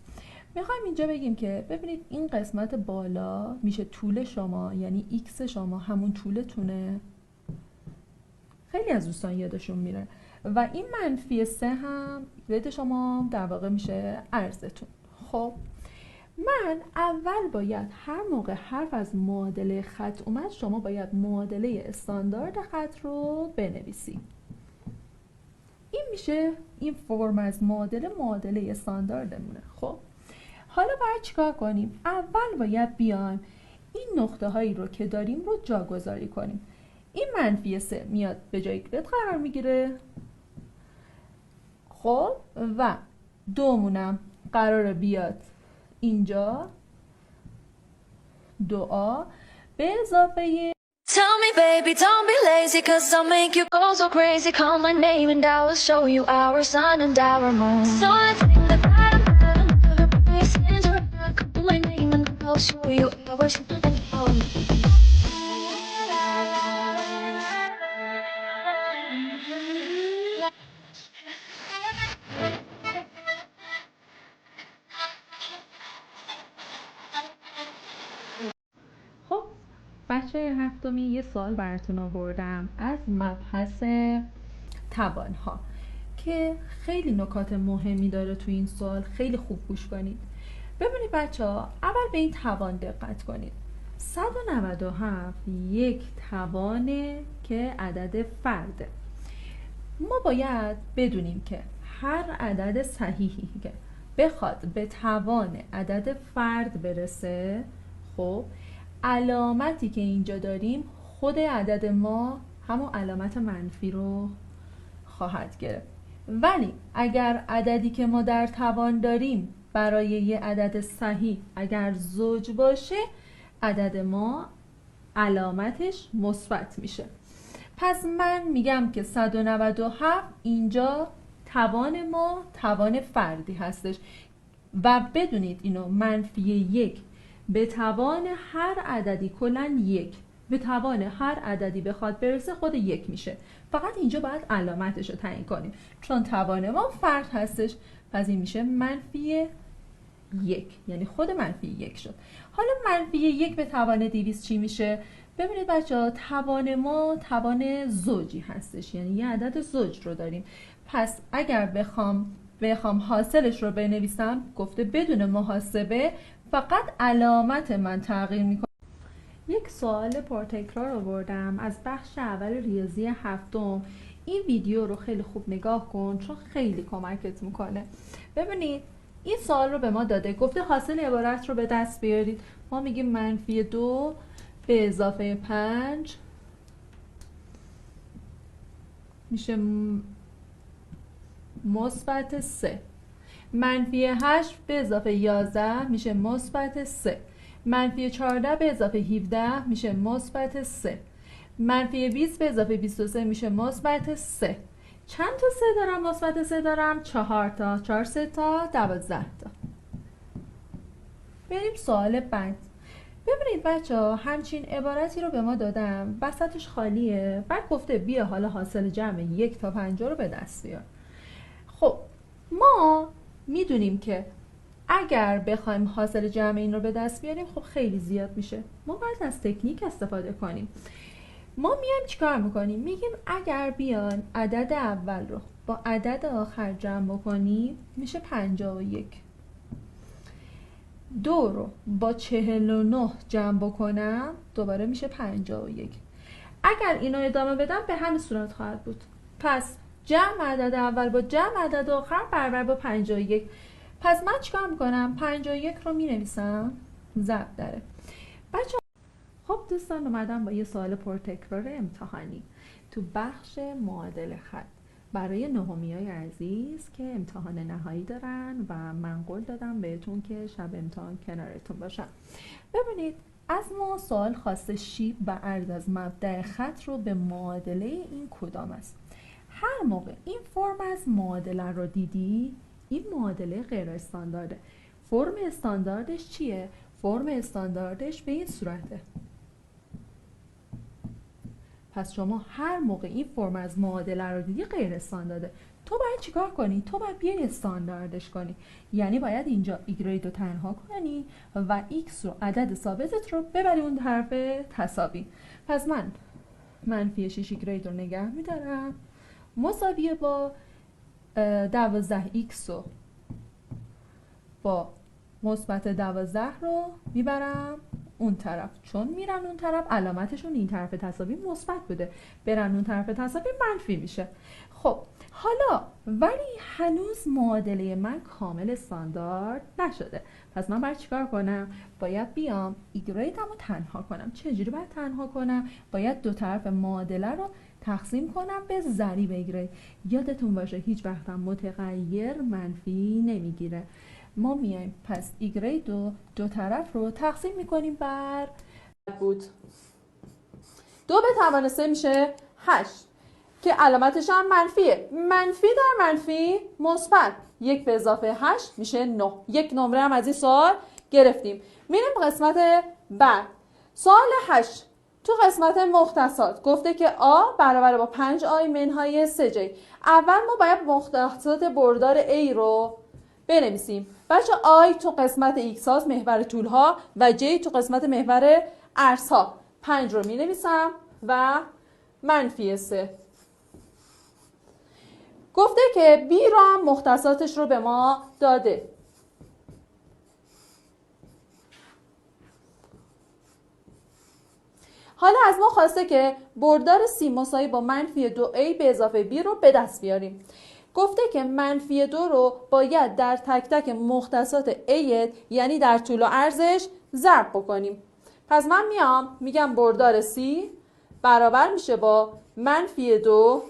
میخوایم اینجا بگیم که ببینید این قسمت بالا میشه طول شما، یعنی ایکس شما همون طولتونه. خیلی از دوستان یادشون میره. و این -3 هم یاد شما در واقع میشه عرضتون. خب من اول باید هر موقع حرف از معادله خط اومد، شما باید معادله استاندارد خط رو بنویسی. این میشه این فرم از معادله استانداردمونه. خب حالا باید چیکار کنیم؟ اول باید بیایم این نقطه هایی رو که داریم رو جاگذاری کنیم. این -3 میاد به جای گرید قرار میگیره. خب و دومونم قرار بیاد اینجا 2a به اضافه Tell me baby, don't be lazy, cause I'll make you go so crazy. Call my name and I will show you our sun and our moon. So let's sing the bottom, call my name and I'll show you our sun and our moon. خب بچه هفتمی یه سوال براتون آوردم از مبحث توانها که خیلی نکات مهمی داره تو این سوال. خیلی خوب گوش کنید. ببینید بچه ها، اول به این توان دقت کنید. 197 یک توانه که عدد فرده. ما باید بدونیم که هر عدد صحیحی که بخواد به توان عدد فرد برسه، خب علامتی که اینجا داریم خود عدد ما همون علامت منفی رو خواهد گرفت. ولی اگر عددی که ما در توان داریم برای یه عدد صحیح اگر زوج باشه، عدد ما علامتش مثبت میشه. پس من میگم که 197 اینجا توان ما توان فردی هستش و بدونید اینو -1 به توان هر عددی، کلن 1 به توان هر عددی بخواد برسه خود 1 میشه. فقط اینجا باید علامتش رو تعیین کنیم چون توان ما فرد هستش. پس این میشه -1، یعنی خود -1 شد. حالا -1 به توان 200 چی میشه؟ ببینید بچه ها، توان ما توان زوجی هستش، یعنی یه عدد زوج رو داریم. پس اگر بخوام حاصلش رو بنویسم، گفته بدون محاسبه فقط علامت من تغییر میکنه. یک سوال پرتکرار آوردم از بخش اول ریاضی هفتم. این ویدیو رو خیلی خوب نگاه کن چون خیلی کمکت میکنه. ببینید این سوال رو به ما داده، گفته حاصل عبارت رو به دست بیارید. ما میگیم -2 به اضافه 5 میشه -3. -8 به اضافه 11 میشه -3. -14 به اضافه 17 میشه -3. -20 به اضافه 23 میشه -3. چند تا 3 دارم؟ مثبت 3 دارم 4 تا. 4 3 تا 12 تا. بریم سوال بعد. ببینید بچه ها، همچین عبارتی رو به ما دادم، وسطش خالیه. بعد گفته بیا حالا حاصل جمع 1 تا 50 رو به دست بیار. خب ما میدونیم که اگر بخوایم حاصل جمع این رو به دست بیاریم خب خیلی زیاد میشه. ما باید از تکنیک استفاده کنیم. ما میایم چیکار میکنیم؟ میگیم اگر بیان عدد اول رو با عدد آخر جمع بکنیم میشه 51. 2 رو با 49 جمع بکنم دوباره میشه 51. اگر اینو ادامه بدم به همین صورت خواهد بود. پس جمع عدد اول با جمع عدد آخر برابر با 51. پس من چیکار میکنم؟ 51 رو مینویسم ضرب داره. بچه خب دوستان، اومدم با یه سوال پرتکرار امتحانی تو بخش معادله خط برای نهمیای عزیز که امتحان نهایی دارن و من قول دادم بهتون که شب امتحان کنارتون باشم. ببینید از ما سوال خواسته شیب و عرض از مبدأ خط رو به معادله این کدام است. هر موقع این فرم از معادله رو دیدی، این معادله غیر استاندارده. فرم استانداردش چیه؟ فرم استانداردش به این صورته. پس شما هر موقع این فرم از معادله رو دیدی غیر استاندارده. تو باید چیکار کنی؟ تو باید بیای استانداردش کنی، یعنی باید اینجا ایگرید رو تنها کنی و ایکس رو، عدد ثابتت رو ببری اون طرف تساوی. پس من منفی 6 ایگرید رو نگه میدارم مساویه با 12 ایکس رو با مثبت 12 رو میبرم اون طرف، چون میرن اون طرف علامتشون این طرف تساوی مثبت بوده، برن اون طرف تساوی منفی میشه. خب حالا ولی هنوز معادله من کامل استاندارد نشده، پس من باید چیکار کنم؟ باید بیام ایگریدم رو تنها کنم. چجوری باید تنها کنم؟ باید دو طرف معادله رو تقسیم کنم به ضریب ایگرید. یادتون باشه هیچ وقت هم متغیر منفی نمیگیره. ما میایم پس ایگرید و دو طرف رو تقسیم میکنیم بر بود 2 به توان 3 میشه 8 که علامتش هم منفیه. منفی در منفی مثبت، 1 به اضافه 8 میشه 9. یک نمره هم از این سوال گرفتیم. میریم قسمت بعد. سوال 8 تو قسمت مختصات گفته که آ برابر با 5 آی منهای 3 جی. اول ما باید مختصات بردار A رو بنویسیم. بچه آی تو قسمت ایکس هاست، محور طول ها، و جی تو قسمت محور عرض ها. 5 رو می نویسم و منفی 3. گفته که بی را هم مختصاتش رو به ما داده. حالا از ما خواسته که بردار سی مساوی با منفی 2a به اضافه b رو به دست بیاریم. گفته که منفی 2 رو باید در تک تک مختصات a یعنی در طول و عرضش ضرب بکنیم. پس من میگم بردار c برابر میشه با منفی 2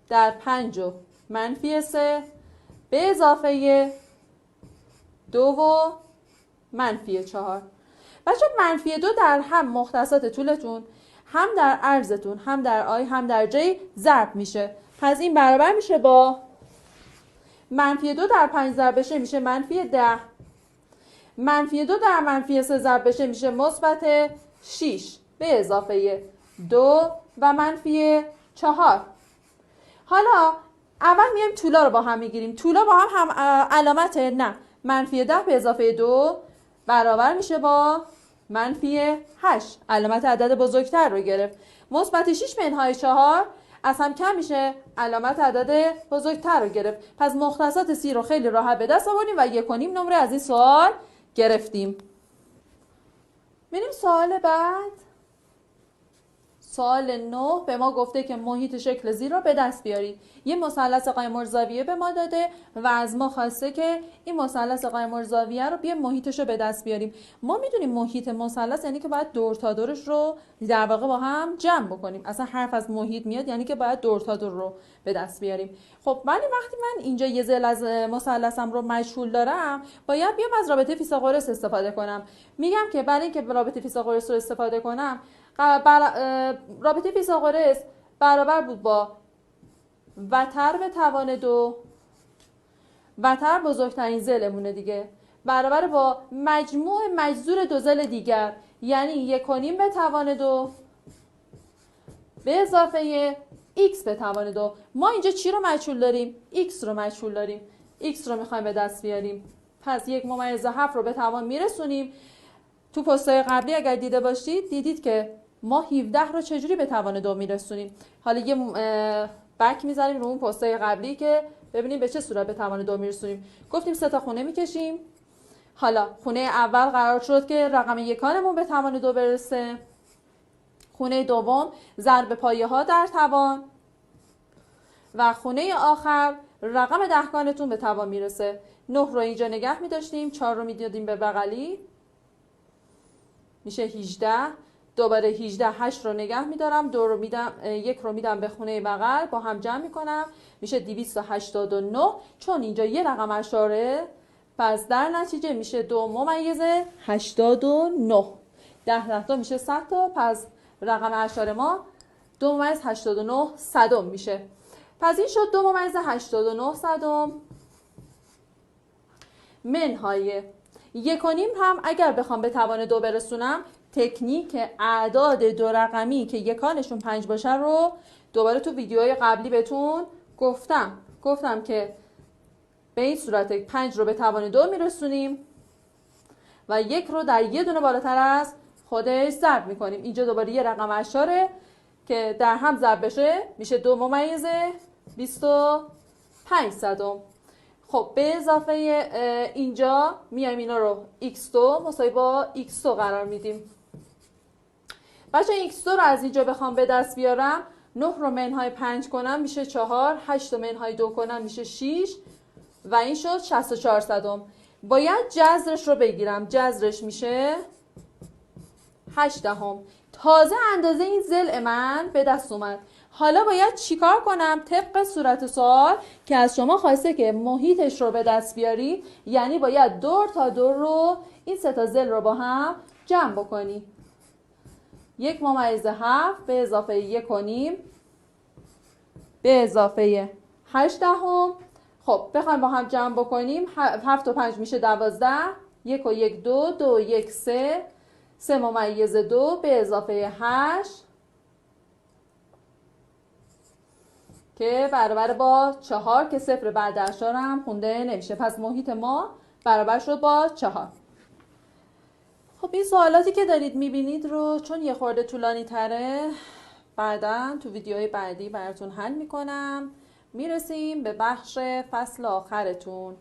در 5 و منفی 3 به اضافه 2 و منفی 4. بچه منفی 2 در هم مختصات طولتون، هم در عرضتون، هم در آی، هم در جی ضرب میشه. پس این برابر میشه با منفی 2 در 5 ضرب بشه میشه منفی 10. منفی 2 در منفی 3 ضرب بشه میشه مثبت 6 به اضافه 2 و منفی 4. حالا اول میایم طولا رو با هم میگیریم. طولا با هم علامت نه. منفی 10 به اضافه 2 برابر میشه با منفی 8. علامت عدد بزرگتر رو گرفت. مثبت 6 منهای 4 از هم کم میشه، علامت عدد بزرگتر رو گرفت. پس مختصات سی رو خیلی راحت به دست آوردیم و 1.5 نمره از این سوال گرفتیم. میریم سوال بعد. سوال 9 به ما گفته که محیط شکل زیر رو به دست بیارید. یه مثلث قایم الزاویه به ما داده و از ما خواسته که این مثلث قایم الزاویه رو بیا محیطش رو به دست بیاریم. ما میدونیم محیط مثلث یعنی که باید دور تا دورش رو در واقع با هم جمع بکنیم. اصلا حرف از محیط میاد یعنی که باید دور تا دور رو به دست بیاریم. خب وقتی من اینجا یه ضلع از مثلثم رو مجهول دارم، باید بیام از رابطه فیثاغورس استفاده کنم. میگم که برای اینکه رابطه فیثاغورس رو استفاده کنم، رابطه فیثاغورس برابر بود با وتر به توان 2، وتر بزرگترین ضلعمونه دیگه، برابر با مجموع مجذور دو ضلع دیگر، یعنی 1.5 به توان 2 به اضافه x به توان 2. ما اینجا چی رو مجهول داریم؟ x رو مجهول داریم. x رو میخوایم به دست بیاریم. پس 1/7 رو به توان میرسونیم. تو پست‌های قبلی اگر دیده باشید دیدید که ما 17 رو چجوری به توان 2 میرسونیم. حالا یه بک میذاریم رو اون پست‌های قبلی که ببینیم به چه صورت به توان 2 میرسونیم. گفتیم 3 تا خونه میکشیم. حالا خونه اول قرار شد که رقم یکانمون به توان 2 برسه. خونه دوم ضرب پایه ها در توان و خونه آخر رقم دهگانتون به توان میرسه. 9 رو اینجا نگه می‌داشتیم، 4 رو میدادیم به بغلی میشه 18. دوباره 18 8 رو نگه می‌دارم، 2 رو میدم، 1 رو میدم به خونه بغل، با هم جمع می‌کنم میشه 289. چون اینجا یه رقم اشاره، پس در نتیجه میشه 2/89. 10 تا میشه 100 تا، پس رقم اشاره ما 2/89 صدم میشه. پس این شد 2/89 صدم منهای 1.5. هم اگر بخوام به توان 2 برسونم، تکنیک اعداد دو رقمی که یکانشون 5 باشه رو دوباره تو ویدیوهای قبلی بهتون گفتم که به این صورت 5 رو به توان 2 میرسونیم و 1 رو در یه دونه بالاتر از خودش ضرب میکنیم. اینجا دوباره یه رقم اشاره که در هم ضرب بشه میشه 2.25. خب به اضافه اینجا میایم اینا رو x2 مساوی با x2 قرار میدیم. بچه x2 رو از اینجا بخوام به دست بیارم 9 رو منهای 5 کنم میشه 4، 8 رو منهای 2 کنم میشه 6 و این شد 64. باید جذرش رو بگیرم. جذرش میشه 8 دهم. تازه اندازه این ضلع من به دست اومد. حالا باید چیکار کنم؟ طبق صورت سوال که از شما خواسته که محیطش رو به دست بیاری، یعنی باید دور تا دور رو این سه تا ضلع رو با هم جمع بکنی. 1/7 به اضافه 1 کنیم به اضافه 8 دهم. خب بخوایم با هم جمع بکنیم 7 و 5 میشه 12. 1 و 1 2، 2 و 1 3، 3/2 به اضافه 8 که برابر با 4 که 0 بعد اشار هم خونده نمیشه. پس محیط ما برابر شد با 4. خب این سوالاتی که دارید میبینید رو چون یه خورده طولانی تره بعداً تو ویدیوهای بعدی براتون حل میکنم. میرسیم به بخش فصل آخرتون.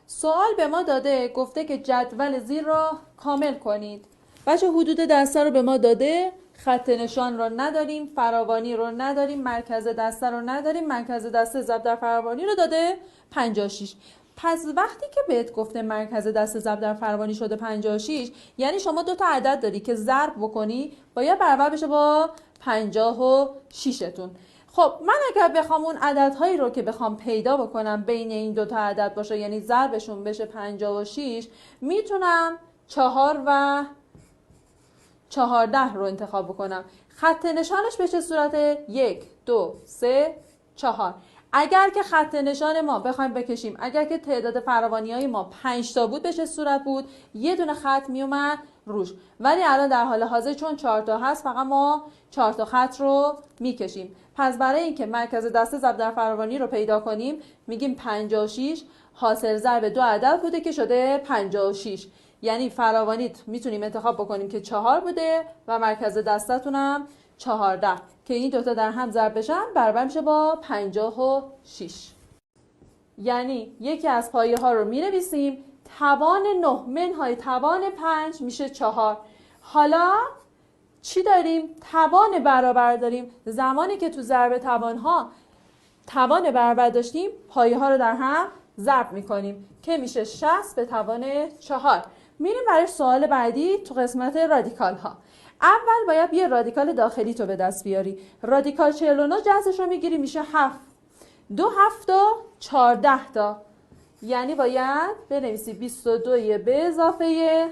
سوال به ما داده گفته که جدول زیر را کامل کنید. بچه حدود دسته رو به ما داده، خط نشان رو نداریم، فراوانی رو نداریم، مرکز دسته رو نداریم، مرکز دسته ضرب در فراوانی رو داده 56. پس وقتی که بهت گفته مرکز دسته ضرب در فراوانی شده 56 یعنی شما دو تا عدد داری که ضرب بکنی باید برابر بشه با 56 تون. خب من اگر بخوام اون عددهایی رو که بخوام پیدا بکنم بین این دو تا عدد باشه یعنی ضربشون بشه 56 میتونم 4 و 14 رو انتخاب بکنم. خط نشانش به چه صورته؟ 1 2 3 4. اگر که خط نشان ما بخوایم بکشیم، اگر که تعداد فراوانی های ما 5 تا بود به چه صورت بود؟ یه دونه خط میومد روش. ولی الان در حال حاضر چون 4 تا هست فقط ما 4 تا خط رو میکشیم. پس برای اینکه مرکز دسته ضرب در فراوانی رو پیدا کنیم میگیم 56 حاصل ضرب دو عدد بوده که شده 56. یعنی فراوانیت میتونیم انتخاب بکنیم که 4 بوده و مرکز دستتونم 14 که این دوتا در هم ضرب بشن برابر میشه با 56. یعنی یکی از پایه ها رو مینویسیم توان 9 منهای توان 5 میشه 4. حالا چی داریم؟ توان برابر داریم. زمانی که تو ضرب توان ها توان برابر داشتیم پایه ها رو در هم ضرب میکنیم که میشه 60 به توان 4. میریم برای سوال بعدی تو قسمت رادیکال ها. اول باید یه رادیکال داخلی تو به دست بیاری. رادیکال 49 جذرش رو میگیری میشه 7. 2 7 تا 14 تا یعنی باید بنویسی 22 به اضافه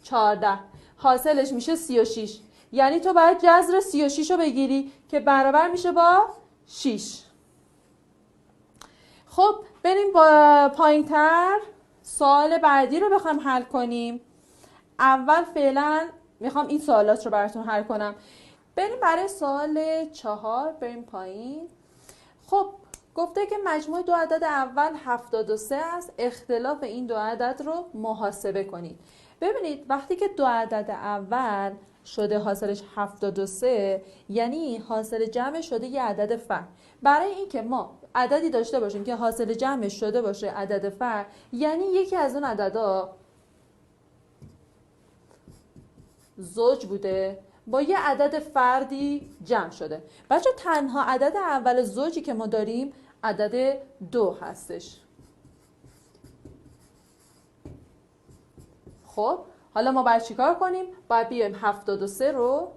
14 حاصلش میشه 36. یعنی تو باید جذر 36 رو بگیری که برابر میشه با 6. خب بریم با پایین‌تر سوال بعدی رو بخوام حل کنیم. اول فعلا میخوام این سوالات رو براتون حل کنم. بریم برای سوال 4. بریم پایین. خب گفته که مجموع دو عدد اول 73 است. اختلاف این دو عدد رو محاسبه کنید. ببینید وقتی که دو عدد اول شده حاصلش 73 یعنی حاصل جمع شده یه عدد فرد. برای اینکه ما عددی داشته باشیم که حاصل جمعش شده باشه عدد فرد یعنی یکی از اون عددها زوج بوده با یه عدد فردی جمع شده. بچه تنها عدد اول زوجی که ما داریم عدد 2 هستش. خب حالا ما باید چیکار کنیم؟ باید بیایم 73 رو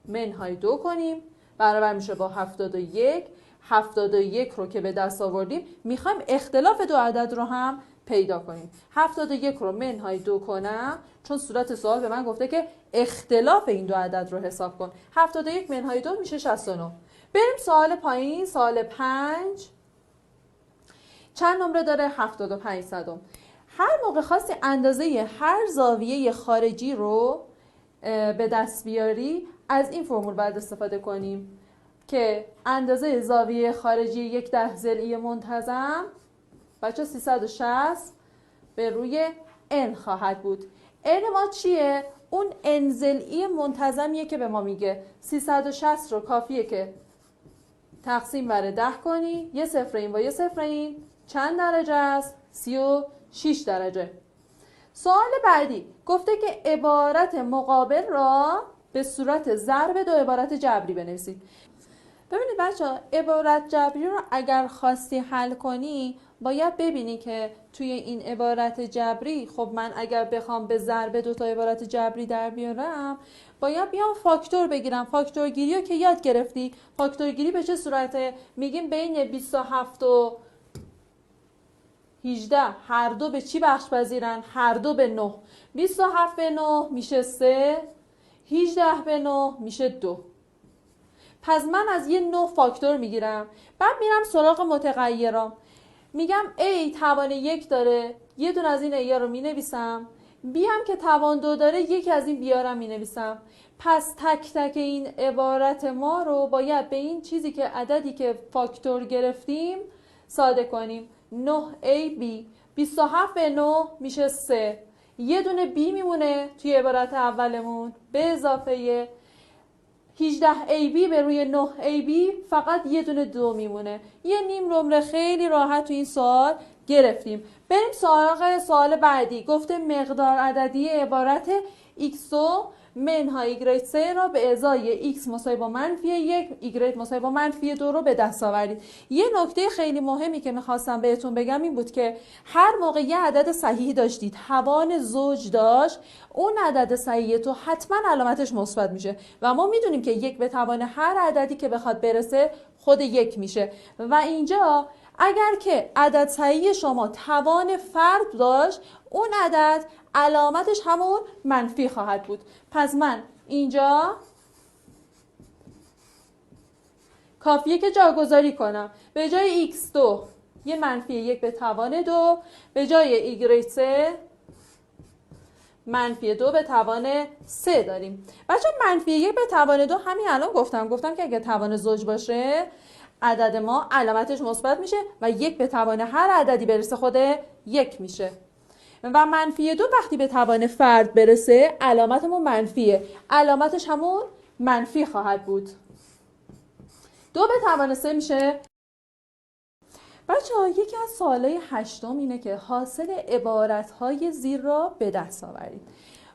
منهای 2 کنیم برابر میشه با 71. 71 رو که به دست آوردیم میخوایم اختلاف دو عدد رو هم پیدا کنیم. 71 رو منهای 2 کنم چون صورت سوال به من گفته که اختلاف این دو عدد رو حساب کن. 71 منهای 2 میشه 69. بریم سوال پایین. سوال 5 چند نمره داره؟ 75 صدم. هر موقع خواستی اندازه هر زاویه خارجی رو به دست بیاری از این فرمول باید استفاده کنیم. که اندازه زاویه خارجی یک 10 ضلعی منتظم بچه 360 به روی n خواهد بود. n ما چیه؟ اون n ضلعی منتظمیه که به ما میگه 360 رو کافیه که تقسیم بر 10 کنی، یه صفر این با یه صفر این چند درجه است؟ 36 درجه. سوال بعدی گفته که عبارت مقابل را به صورت ضرب دو عبارت جبری بنویسید. ببینید بچه‌ها، عبارت جبری رو اگر خواستی حل کنی باید ببینی که توی این عبارت جبری، خب من اگر بخوام به ضرب دو تا عبارت جبری در بیارم باید بیام فاکتور بگیرم. فاکتور گیری رو که یاد گرفتی. فاکتور گیری به چه صورته؟ میگیم بین 27 و 18 هر دو به چی بخش پذیرن؟ هر دو به 9. 27 به 9 میشه 3، 18 به 9 میشه 2. پس من از یه 9 فاکتور میگیرم، بعد میرم سراغ متغیرام. میگم A توان 1 داره، یه دونه از این A رو مینویسم. B هم که توان 2 داره، یکی از این B ها رو مینویسم. پس تک تک این عبارت ما رو باید به این چیزی که عددی که فاکتور گرفتیم ساده کنیم. 9AB 27 به 9 میشه 3. یه دونه B میمونه توی عبارت اولمون به اضافه 18AB به روی 9AB فقط یه دونه 2 میمونه. یه نیم نمره خیلی راحت تو این سوال گرفتیم. بریم سراغ سوال بعدی. گفته مقدار عددی عبارت x و منهای y3 را به ازای x مساوی با -1 y مساوی با -2 رو به دست آورید. یه نکته خیلی مهمی که میخواستم بهتون بگم این بود که هر موقع یه عدد صحیحی داشتید توان زوج داشت، اون عدد صحیح تو حتما علامتش مثبت میشه و ما میدونیم که یک به توان هر عددی که بخواد برسه خود یک میشه و اینجا اگر که عدد صحیح شما توان فرد داشت، اون عدد علامتش همون منفی خواهد بود. پس من اینجا کافیه که جاگذاری کنم. به جای x2 یه منفی 1 به توان 2، به جای y3 منفی 2 به توان 3 داریم. بچه منفی 1 به توان 2 همین الان گفتم که اگه توان زوج باشه عدد ما علامتش مثبت میشه و 1 به توان هر عددی برسه خود 1 میشه و منفی 2 وقتی به توان فرد برسه علامتمون منفیه، علامتش همون منفی خواهد بود. 2 به توان 3 میشه. بچه‌ها یکی از سوالای 8 اینه که حاصل عبارت‌های زیر را به دست آورید.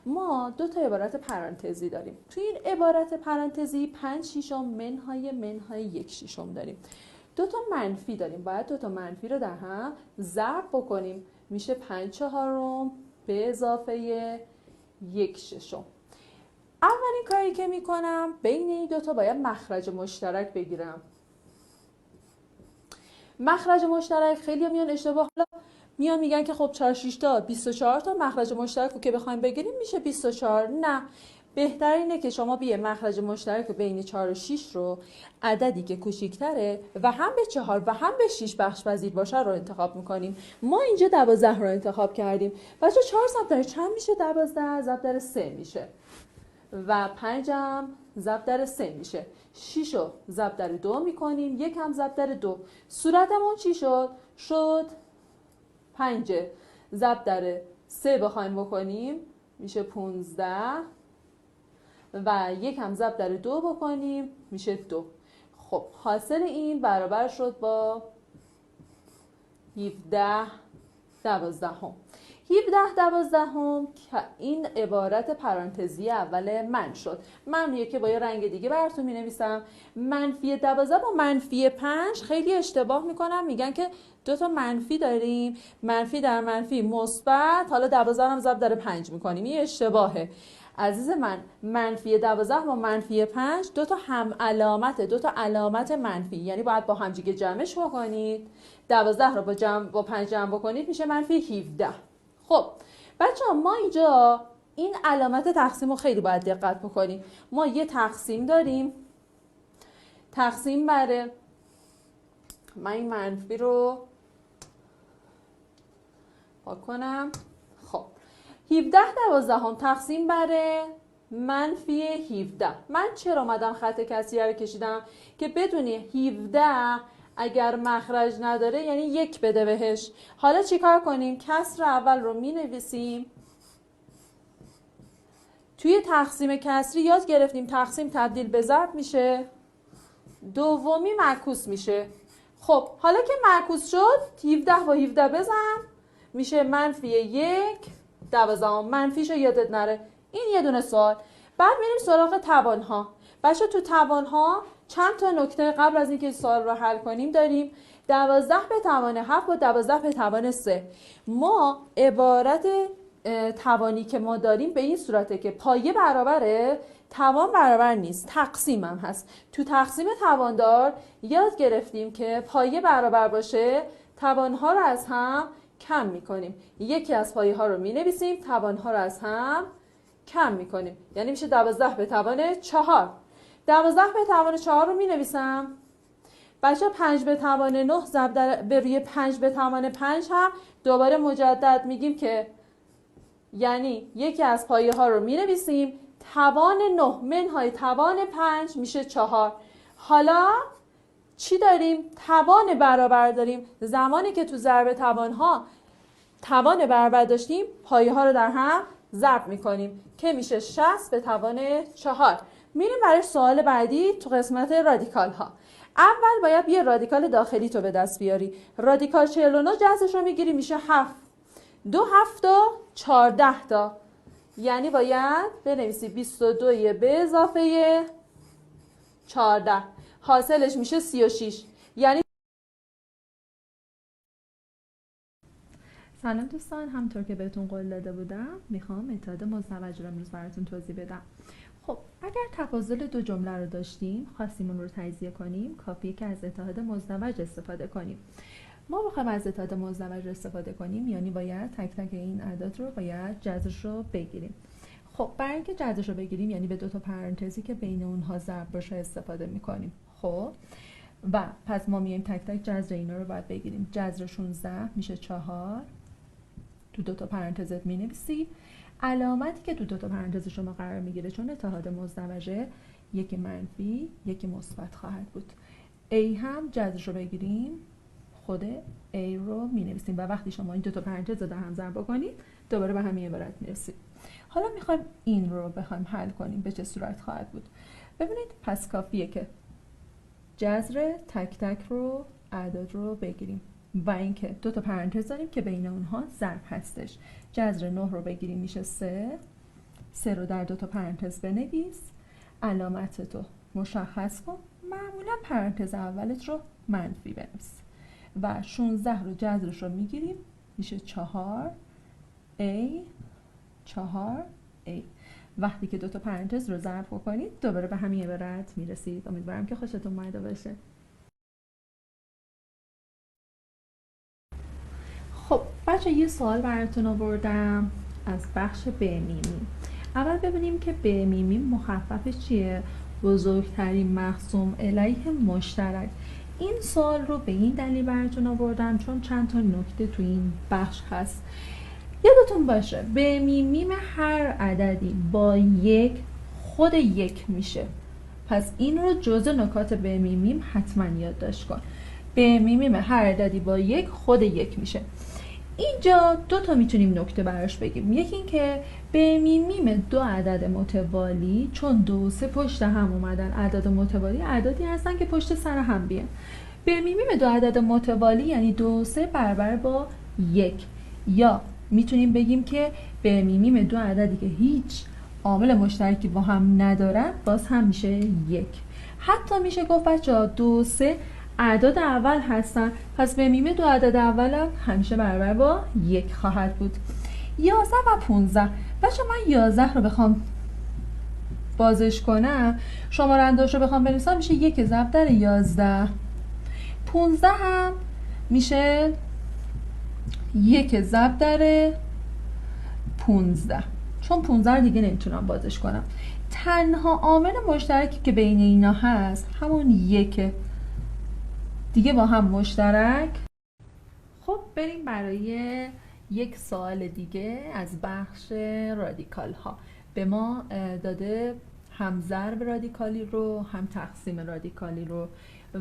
ما دو تا عبارت پرانتزی داریم. توی این عبارت پرانتزی 5 ششم منهای 1 ششم داریم. دو تا منفی داریم. باید دو تا منفی رو در هم ضرب بکنیم. میشه 5 چهارم به اضافه 1 ششم. اولین کاری که میکنم بین این دو تا باید مخرج مشترک بگیرم. مخرج مشترک خیلی میان اشتباه میان میگن که خب 4 6 تا 24 تا مخرج مشترک رو که بخوایم بگیریم میشه 24. نه، بهتر اینه که شما بیه مخرج مشترک رو بین 4 و 6 رو عددی که کوچیک‌تره و هم به 4 و هم به 6 بخش پذیر باشه رو انتخاب میکنیم. ما اینجا 12 رو انتخاب کردیم. بچه 4 ضرب در چند میشه؟ 12 ضرب در 3 میشه و 5 هم ضرب در 3 میشه. 6 رو ضرب در 2 میکنیم، 1 هم ضرب در 2. صورتمون چی شد؟ شد 5 ضرب در 3 بخوایم بکنیم میشه 15 و 1 هم ضرب در 2 بکنیم میشه 2. خب حاصل این برابر شد با 17 دوازدهم. 17 دوازدهم که این عبارت پرانتزی اول من شد. من یکی با یه رنگ دیگه براتون می‌نویسم. منفی 12 با منفی 5 خیلی اشتباه میکنن، میگن که دو تا منفی داریم، منفی در منفی مثبت، حالا 12 هم ضرب در 5 میکنیم. این اشتباهه عزیز من. منفی 12 با منفی 5 دو تا هم علامت، دو تا علامت منفی، یعنی باید با هم دیگه جمعش بکنید. 12 رو با 5 جمع بکنید میشه منفی 17. خب بچه‌ها ما اینجا این علامت تقسیم رو خیلی باید دقت بکنیم. ما یه تقسیم داریم، تقسیم بره، من این منفی رو پاک کنم. خب 17 دوازدهم تقسیم بره منفی 17. من چرا اومدم خط کسریه رو کشیدم؟ که بدونی 17 اگر مخرج نداره یعنی 1 بده بهش. حالا چیکار کنیم؟ کسر اول رو می نویسیم. توی تقسیم کسری یاد گرفتیم تقسیم تبدیل به ضرب میشه، دومی معکوس میشه. خب حالا که معکوس شد 17 با 17 بزن میشه منفی 1 12. منفیشو یادت نره. این یه دونه سوال. بعد میریم سراغ توانها. بچه تو توانها چند تا نکته قبل از اینکه سوال رو حل کنیم داریم. 12 به توان 7 با 12 به توان 3. ما عبارت توانی که ما داریم به این صورته که پایه برابره، توان برابر نیست، تقسیم هم هست. تو تقسیم تواندار یاد گرفتیم که پایه برابر باشه توانها رو از هم کم میکنیم. یکی از پایه ها رو مینویسیم، توانها رو از هم کم میکنیم. یعنی میشه 12 به توان 4. 12 به توان 4 رو مینویسم. بچه 5 به توان 9 ضرب در به روی 5 به توان 5 هم دوباره مجدد میگیم که یعنی یکی از پایه ها رو می نویسیم. توان 9 منهای توان 5 میشه 4. حالا چی داریم؟ توان برابر داریم. زمانی که تو ضرب توان ها توان برابر داشتیم پایه ها رو در هم ضرب می کنیم که میشه 60 به توان 4. میریم برای سوال بعدی تو قسمت رادیکال ها. اول باید یه رادیکال داخلی تو به دست بیاری. رادیکال 49 جذرش رو میگیری میشه 7. 2 7 تا 14 تا، یعنی باید بنویسی 22 به اضافه 14 حاصلش میشه 36. یعنی سلام دوستان، همونطور که بهتون قول داده بودم میخوام اتحاد مزدوج رو امروز براتون توضیح بدم. خب اگر تفاضل دو جمله رو داشتیم خواستیم اون رو تجزیه کنیم، کافیه که از اتحاد مزدوج استفاده کنیم. ما بخوایم از اتحاد مزدوج استفاده کنیم یعنی باید تک تک این اعداد رو باید جذرش رو بگیریم. خب برای اینکه جذرش رو بگیریم یعنی به دو تا پرانتزی که بین اونها ضرب باشه استفاده میکنیم. خب و پس ما میایم تک تک جذر اینا رو باید بگیریم. جذر 16 میشه 4. تو دو تا پرانتزت مینویسی. علامتی که تو دو تا پرانتز شما قرار میگیره چون اتحاد مزدوجه یکی منفی یکی مثبت خواهد بود. A هم جذرش رو بگیریم خود A رو می نویسیم و وقتی شما این دو تا پرانتز رو در هم ضرب کنید دوباره به همین عبارت میرسید. حالا میخوایم این رو بخوایم حل کنیم به چه صورت خواهد بود؟ ببینید پس کافیه که جذر تک تک رو اعداد رو بگیریم و اینکه دو تا پرانتز داریم که بین اونها ضرب هستش. جذر 9 رو بگیریم میشه 3. 3 رو در دو تا پرانتز بنویس. علامت تو مشخص کن. معمولا پرانتز اولت رو منفی بنویس. و 16 رو جذرش رو میگیریم میشه 4 A 4 A. وقتی که دو تا پرانتز رو ضرب کنید دوباره به همین عبارت میرسید. امیدوارم که خوشتون اومده باشه. خب بچه یه سوال براتون آوردم از بخش ب میمی. اول ببینیم که ب میمی مخففش چیه؟ بزرگترین مقسوم علیه مشترک. این سوال رو به این دلیل براتون آوردم چون چند تا نکته تو این بخش هست. یادتون باشه ب میمی هر عددی با 1 خود 1 میشه. پس این رو جزء نکات ب میمی حتما یادداشت کن. ب میمی هر عددی با 1 خود 1 میشه. اینجا دو تا میتونیم نکته براش بگیم. یکی این که به میمیم دو عدد متوالی چون 2 و 3 پشت هم اومدن، اعداد متوالی اعدادی هستن که پشت سر هم بیان. به میمیم دو عدد متوالی یعنی 2 و 3 برابر با 1. یا میتونیم بگیم که به میمیم دو عددی که هیچ عامل مشترکی با هم ندارن باز هم میشه 1. حتی میشه گفت بچه‌ها 2 و 3 اعداد اول هستن، پس به میمه دو عدد اول هم همیشه برابر با 1 خواهد بود. 11 و 15. بچه من 11 رو بخوام بازش کنم شماره انداش رو بخوام بنویسم میشه 1 ضرب در 11. 15 هم میشه 1 ضرب در 15 چون 15 رو دیگه نمیتونم بازش کنم. تنها عامل مشترکی که بین اینا هست همون 1 دیگه با هم مشترک. خب بریم برای یک سوال دیگه از بخش رادیکال ها. به ما داده هم ضرب رادیکالی رو هم تقسیم رادیکالی رو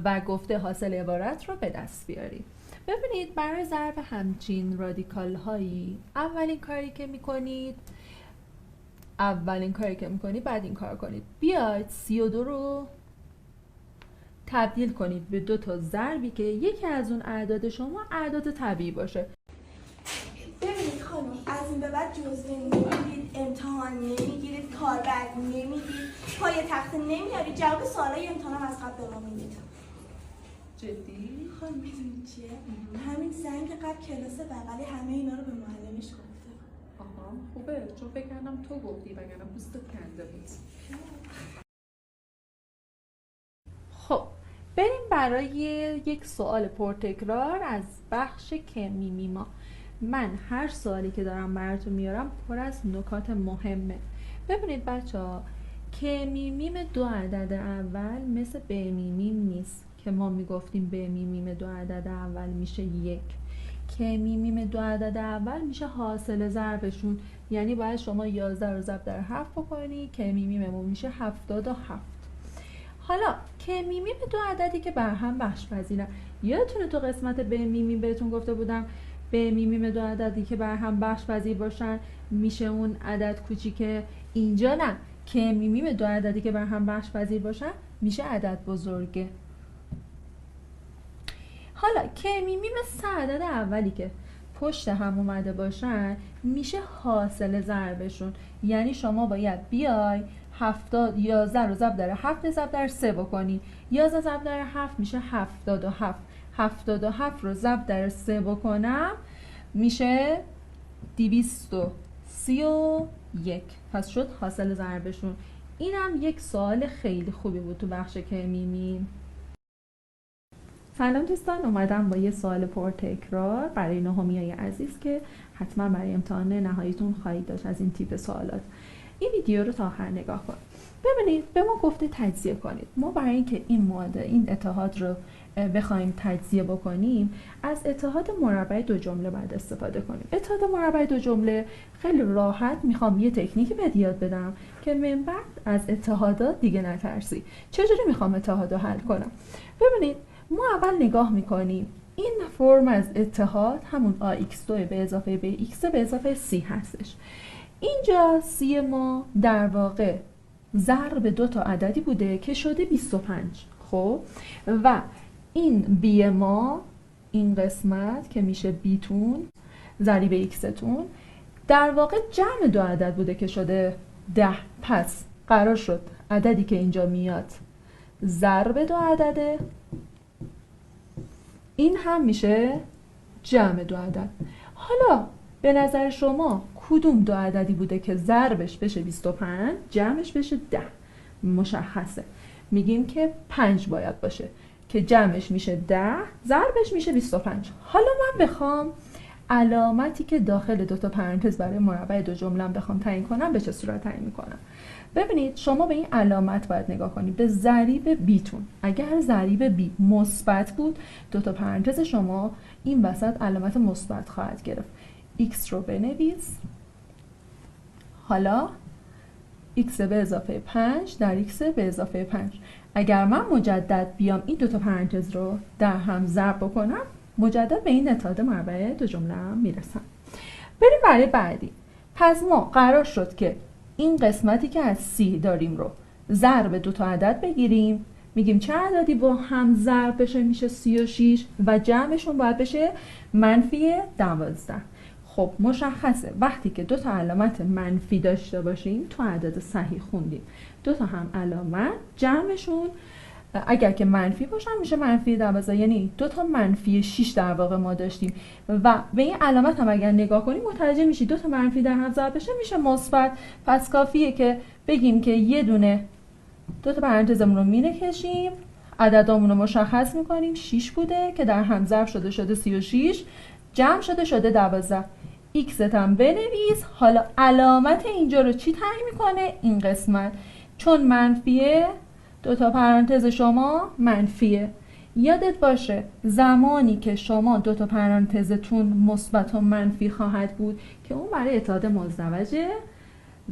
و گفته حاصل عبارت رو به دست بیاری. ببینید برای ضرب همچین رادیکال هایی اولین کاری که میکنید بعد این کار کنید، بیاید 32 رو تبدیل کنید به 2 تا ضربی که یکی از اون اعداد شما اعداد طبیعی باشه. ببینید خانم، از این به بعد جزوه نمیگیرید، امتحان نمیگیرید، کاربر نمیگیرید، پای تخته نمیارید، جواب سوالای امتحان هم از قبل به ما میدید. جدی؟ خانم میدونید چیه؟ همین زنگ قبل کلاس بغلی همه اینا رو به معلمش گفته. آها خوبه، چون فکر کردم تو گفتی وگرنه پوستت کنده بود. خب بریم برای یک سوال پرتکرار از بخش کمیمیما. من هر سوالی که دارم براتون میارم پر از نکات مهمه. ببینید بچه‌ها، کمیمیم 2 عدد اول مثل بمیمیم نیست که ما میگفتیم بمیمیم 2 عدد اول میشه 1. کمیمیم 2 عدد اول میشه حاصل ضربشون، یعنی باید شما 11 رو ضرب در 7 بکنی، کمیمیممون میشه 77. حالا کمیمیم 2 عددی که بر هم بخش پذیرن، یادتونه تو قسمت بمیمیم بهتون گفته بودم بمیمیم 2 عددی که بر هم بخش پذیر باشن میشه اون عدد کوچیکه. اینجا نه، کمیمیم 2 عددی که بر هم بخش پذیر باشن میشه عدد بزرگه. حالا کمیمیم 3 عدد اولی که پشت هم اومده باشن میشه حاصل ضربشون، یعنی شما باید بیای 11 رو ضرب در 7 ضرب در 3 بکنی. 11 ضرب در 7 میشه 77. 77 رو ضرب در 3 بکنم میشه 231. پس شد حاصل ضربشون. اینم یک سوال خیلی خوبی بود تو بخش کمیمی. سلام دوستان، اومدم با یه سوال پرتکرار برای نهمیای عزیز که حتما برای امتحان نهاییتون خواهید داشت از این تیپ سوالات. این ویدیو رو تا آخر نگاه کن. ببینید به ما گفته تجزیه کنید. ما برای اینکه این اتحاد رو بخوایم تجزیه بکنیم از اتحاد مربع 2 جمله باید استفاده کنیم. اتحاد مربع 2 جمله خیلی راحت میخوام یه تکنیکی بهت یاد بدم که من بعد از اتحادات دیگه نترسی. چجوری میخوام اتحاد رو حل کنم؟ ببینید ما اول نگاه میکنیم این فرم از اتحاد همون ax2 به اضافه bx به اضافه c هستش. اینجا c ما در واقع ضرب 2 تا عددی بوده که شده 25. خب و این b ما، این قسمت که میشه بیتون ضریب xتون، در واقع جمع 2 عدد بوده که شده 10. پس قرار شد عددی که اینجا میاد ضرب 2 عدده، این هم میشه جمع 2 عدد. حالا به نظر شما کدوم 2 عددی بوده که ضربش بشه 25 جمعش بشه 10؟ مشخصه، میگیم که 5 باید باشه که جمعش میشه 10 ضربش میشه 25. حالا من بخوام علامتی که داخل 2 تا پرانتز برای مربع 2 جمله بخوام تعیین کنم به چه صورت تعیین میکنم؟ ببینید شما به این علامت باید نگاه کنید، به ضریب بیتون. اگر ضریب بی مثبت بود 2 تا پرانتز شما این وسط علامت مثبت خواهد گرفت. x رو بنویس، حالا x به اضافه 5 در x به اضافه 5. اگر من مجدد بیام این 2 تا پرانتز رو در هم ضرب بکنم مجدد به این اتحاد مربع 2 جمله هم میرسم. بریم برای بعدی. پس ما قرار شد که این قسمتی که از c داریم رو ضرب 2 تا عدد بگیریم، میگیم چه عددی با هم ضرب بشه میشه 36 و جمعشون باید بشه -12. خب مشخصه وقتی که 2 تا علامت منفی داشته باشیم تو عدد صحیح خوندیم 2 تا هم علامت جمعشون اگر که منفی باشن میشه -12، یعنی 2 تا -6 در واقع ما داشتیم و به این علامت هم اگر نگاه کنیم متوجه میشی 2 تا منفی در هم ضرب بشه میشه مثبت. پس کافیه که بگیم که یه دونه 2 تا پرانتزمون رو مینکشیم، عددامون رو مشخص میکنیم 6 بوده که در هم ضرب شده 36 جمع شده 12. x هم بنویس. حالا علامت اینجا رو چی تعیین میکنه؟ این قسمت چون منفیه 2 تا پرانتز شما منفیه. یادت باشه زمانی که شما 2 تا پرانتزتون مثبت و منفی خواهد بود که اون برای اتحاد مزدوج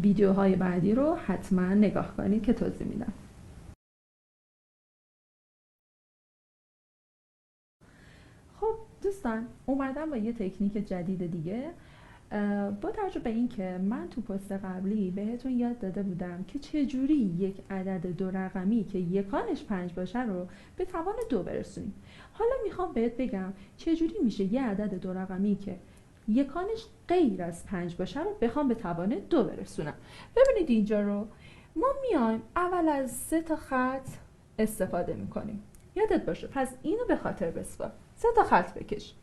ویدیوهای بعدی رو حتما نگاه کنید که توضیح میدم. خب دوستان، اومدم با یه تکنیک جدید دیگه. با توجه به این که من تو پست قبلی بهتون یاد داده بودم که چجوری یک عدد دو رقمی که یکانش 5 باشه رو به توان 2 برسونیم. حالا میخوام بهت بگم چجوری میشه یه عدد دو رقمی که یکانش غیر از 5 باشه رو بخوام به توان 2 برسونم. ببینید اینجا رو ما میایم اول از 3 تا خط استفاده میکنیم. یادت باشه، پس اینو به خاطر بسپار. 3 تا خط بکش.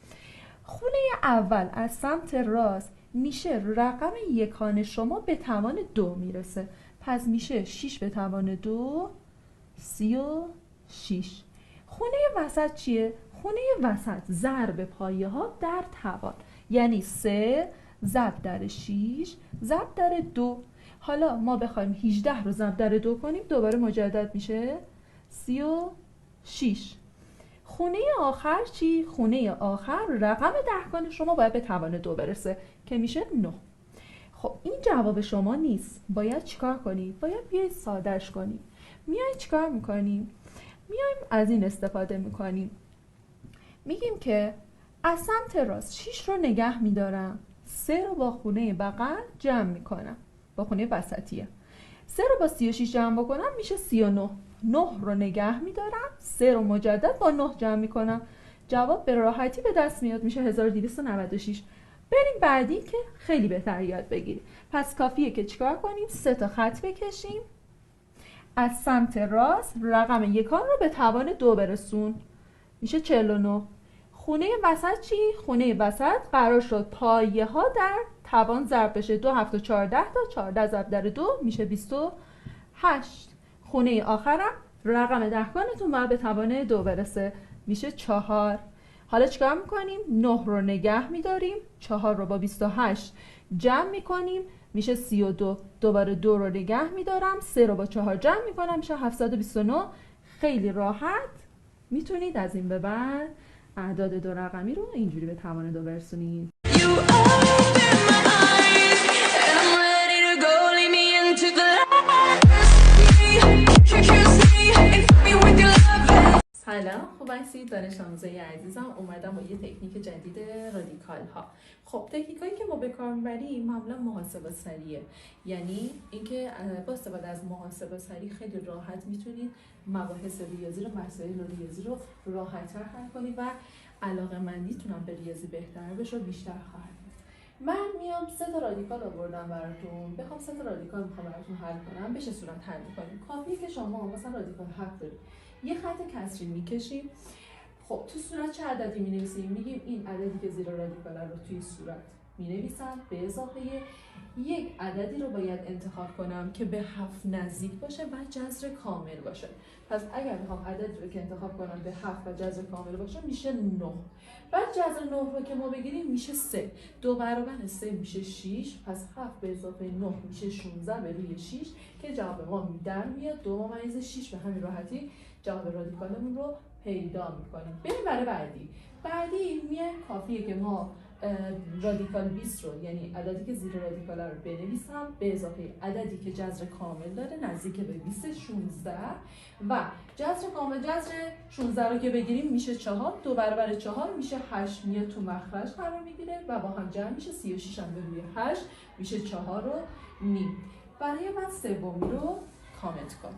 خونه اول از سمت راست میشه رقم یکان شما به توان 2 میرسه. پس میشه 6 به توان 2 36. خونه وسط چیه؟ خونه وسط ضرب پایه ها در توان، یعنی 3 ضرب در 6 ضرب در 2. حالا ما بخوایم 18 رو ضرب در 2 کنیم دوباره مجدد میشه 36. خونه آخر چی؟ خونه آخر رقم دهگان شما باید به توان 2 برسه که میشه 9. خب این جواب شما نیست. باید چیکار کنی؟ باید بیاید سادهش کنی. میای چیکار میکنیم؟ میایم از این استفاده میکنیم. میگیم که از سمت راست 6 رو نگه میدارم، 3 رو با خونه بغل جمع میکنم، با خونه وسطیه. 3 رو با 36 جمع بکنم میشه 39. 9 رو نگه میدارم، 3 رو مجدد با 9 جمع میکنم، جواب به راحتی به دست میاد، میشه 1296. بریم بعدی که خیلی بهتر یاد بگیریم. پس کافیه که چیکار کنیم؟ 3 تا خط بکشیم، از سمت راست رقم یکان رو به توان 2 برسون، میشه 49. خونه وسط چی؟ خونه وسط قرار شد پایه ها در توان ضرب بشه. 2 7 14 تا 14 ضرب در 2 میشه 28. خونه آخرم رقم دهگانتون باید به توان 2 برسه، میشه 4. حالا چیکار میکنیم؟ 9 رو نگه میداریم، 4 رو با 28 جمع میکنیم، میشه 32. دوباره 2 رو نگه میدارم، 3 رو با 4 جمع میکنم، میشه 729. خیلی راحت میتونید از این به بعد اعداد دو رقمی رو اینجوری به توان 2 برسونید. سلام، خوب هستید دانش آموزای عزیزم. اومدم با یه تکنیک جدید رادیکال ها. خب تکنیکایی که ما به کار میبریم معمولا محاسبه سریه، یعنی اینکه با استفاده از محاسبه سری خیلی راحت میتونید مباحث ریاضی رو، مسائل ریاضی رو راحت‌تر حل کنید و علاقه‌مندیتون هم به ریاضی بهتر بشه و بیشتر خواهد. من میام 3 تا رادیکال آوردم براتون. بخوام 3 تا رادیکال میخوام براتون حل کنم، بشه صورت حل می‌کنیم. کافیه که شما مثلا رادیکال 7 دارید، یه خط کسری میکشیم. خب تو صورت چه عددی مینویسیم؟ میگیم این عددی که زیر رادیکال رو توی صورت مینویسم، به اضافه یک عددی رو باید انتخاب کنم که به 7 نزدیک باشه و جذر کامل باشه. پس اگر بخوام عددی رو که انتخاب کنم به 7 و جذر کامل باشه میشه 9. بعد جذر 9 رو که ما بگیریم میشه 3. 2 برابر 3 میشه 6. پس 7 به اضافه 9 میشه 16 به روی 6 که جواب ما در میاد 2/6. به همین راحتی جواب رادیکالمون رو پیدا میکنیم. بریم برای بعدی میایم کافیه که ما رادیکال 20 رو، یعنی عددی که زیر رادیکال رو بنویسم، به اضافه عددی که جذر کامل داره نزدیک به 20 16 و جذر کامل جذر 16 رو که بگیریم میشه 4. 2 برابر 4 میشه 8 میاد تو مخرج قرار میگیره و با هم جمع میشه 36 هم به روی 8 میشه 4 و نیم. برای من سومی رو کامنت کن.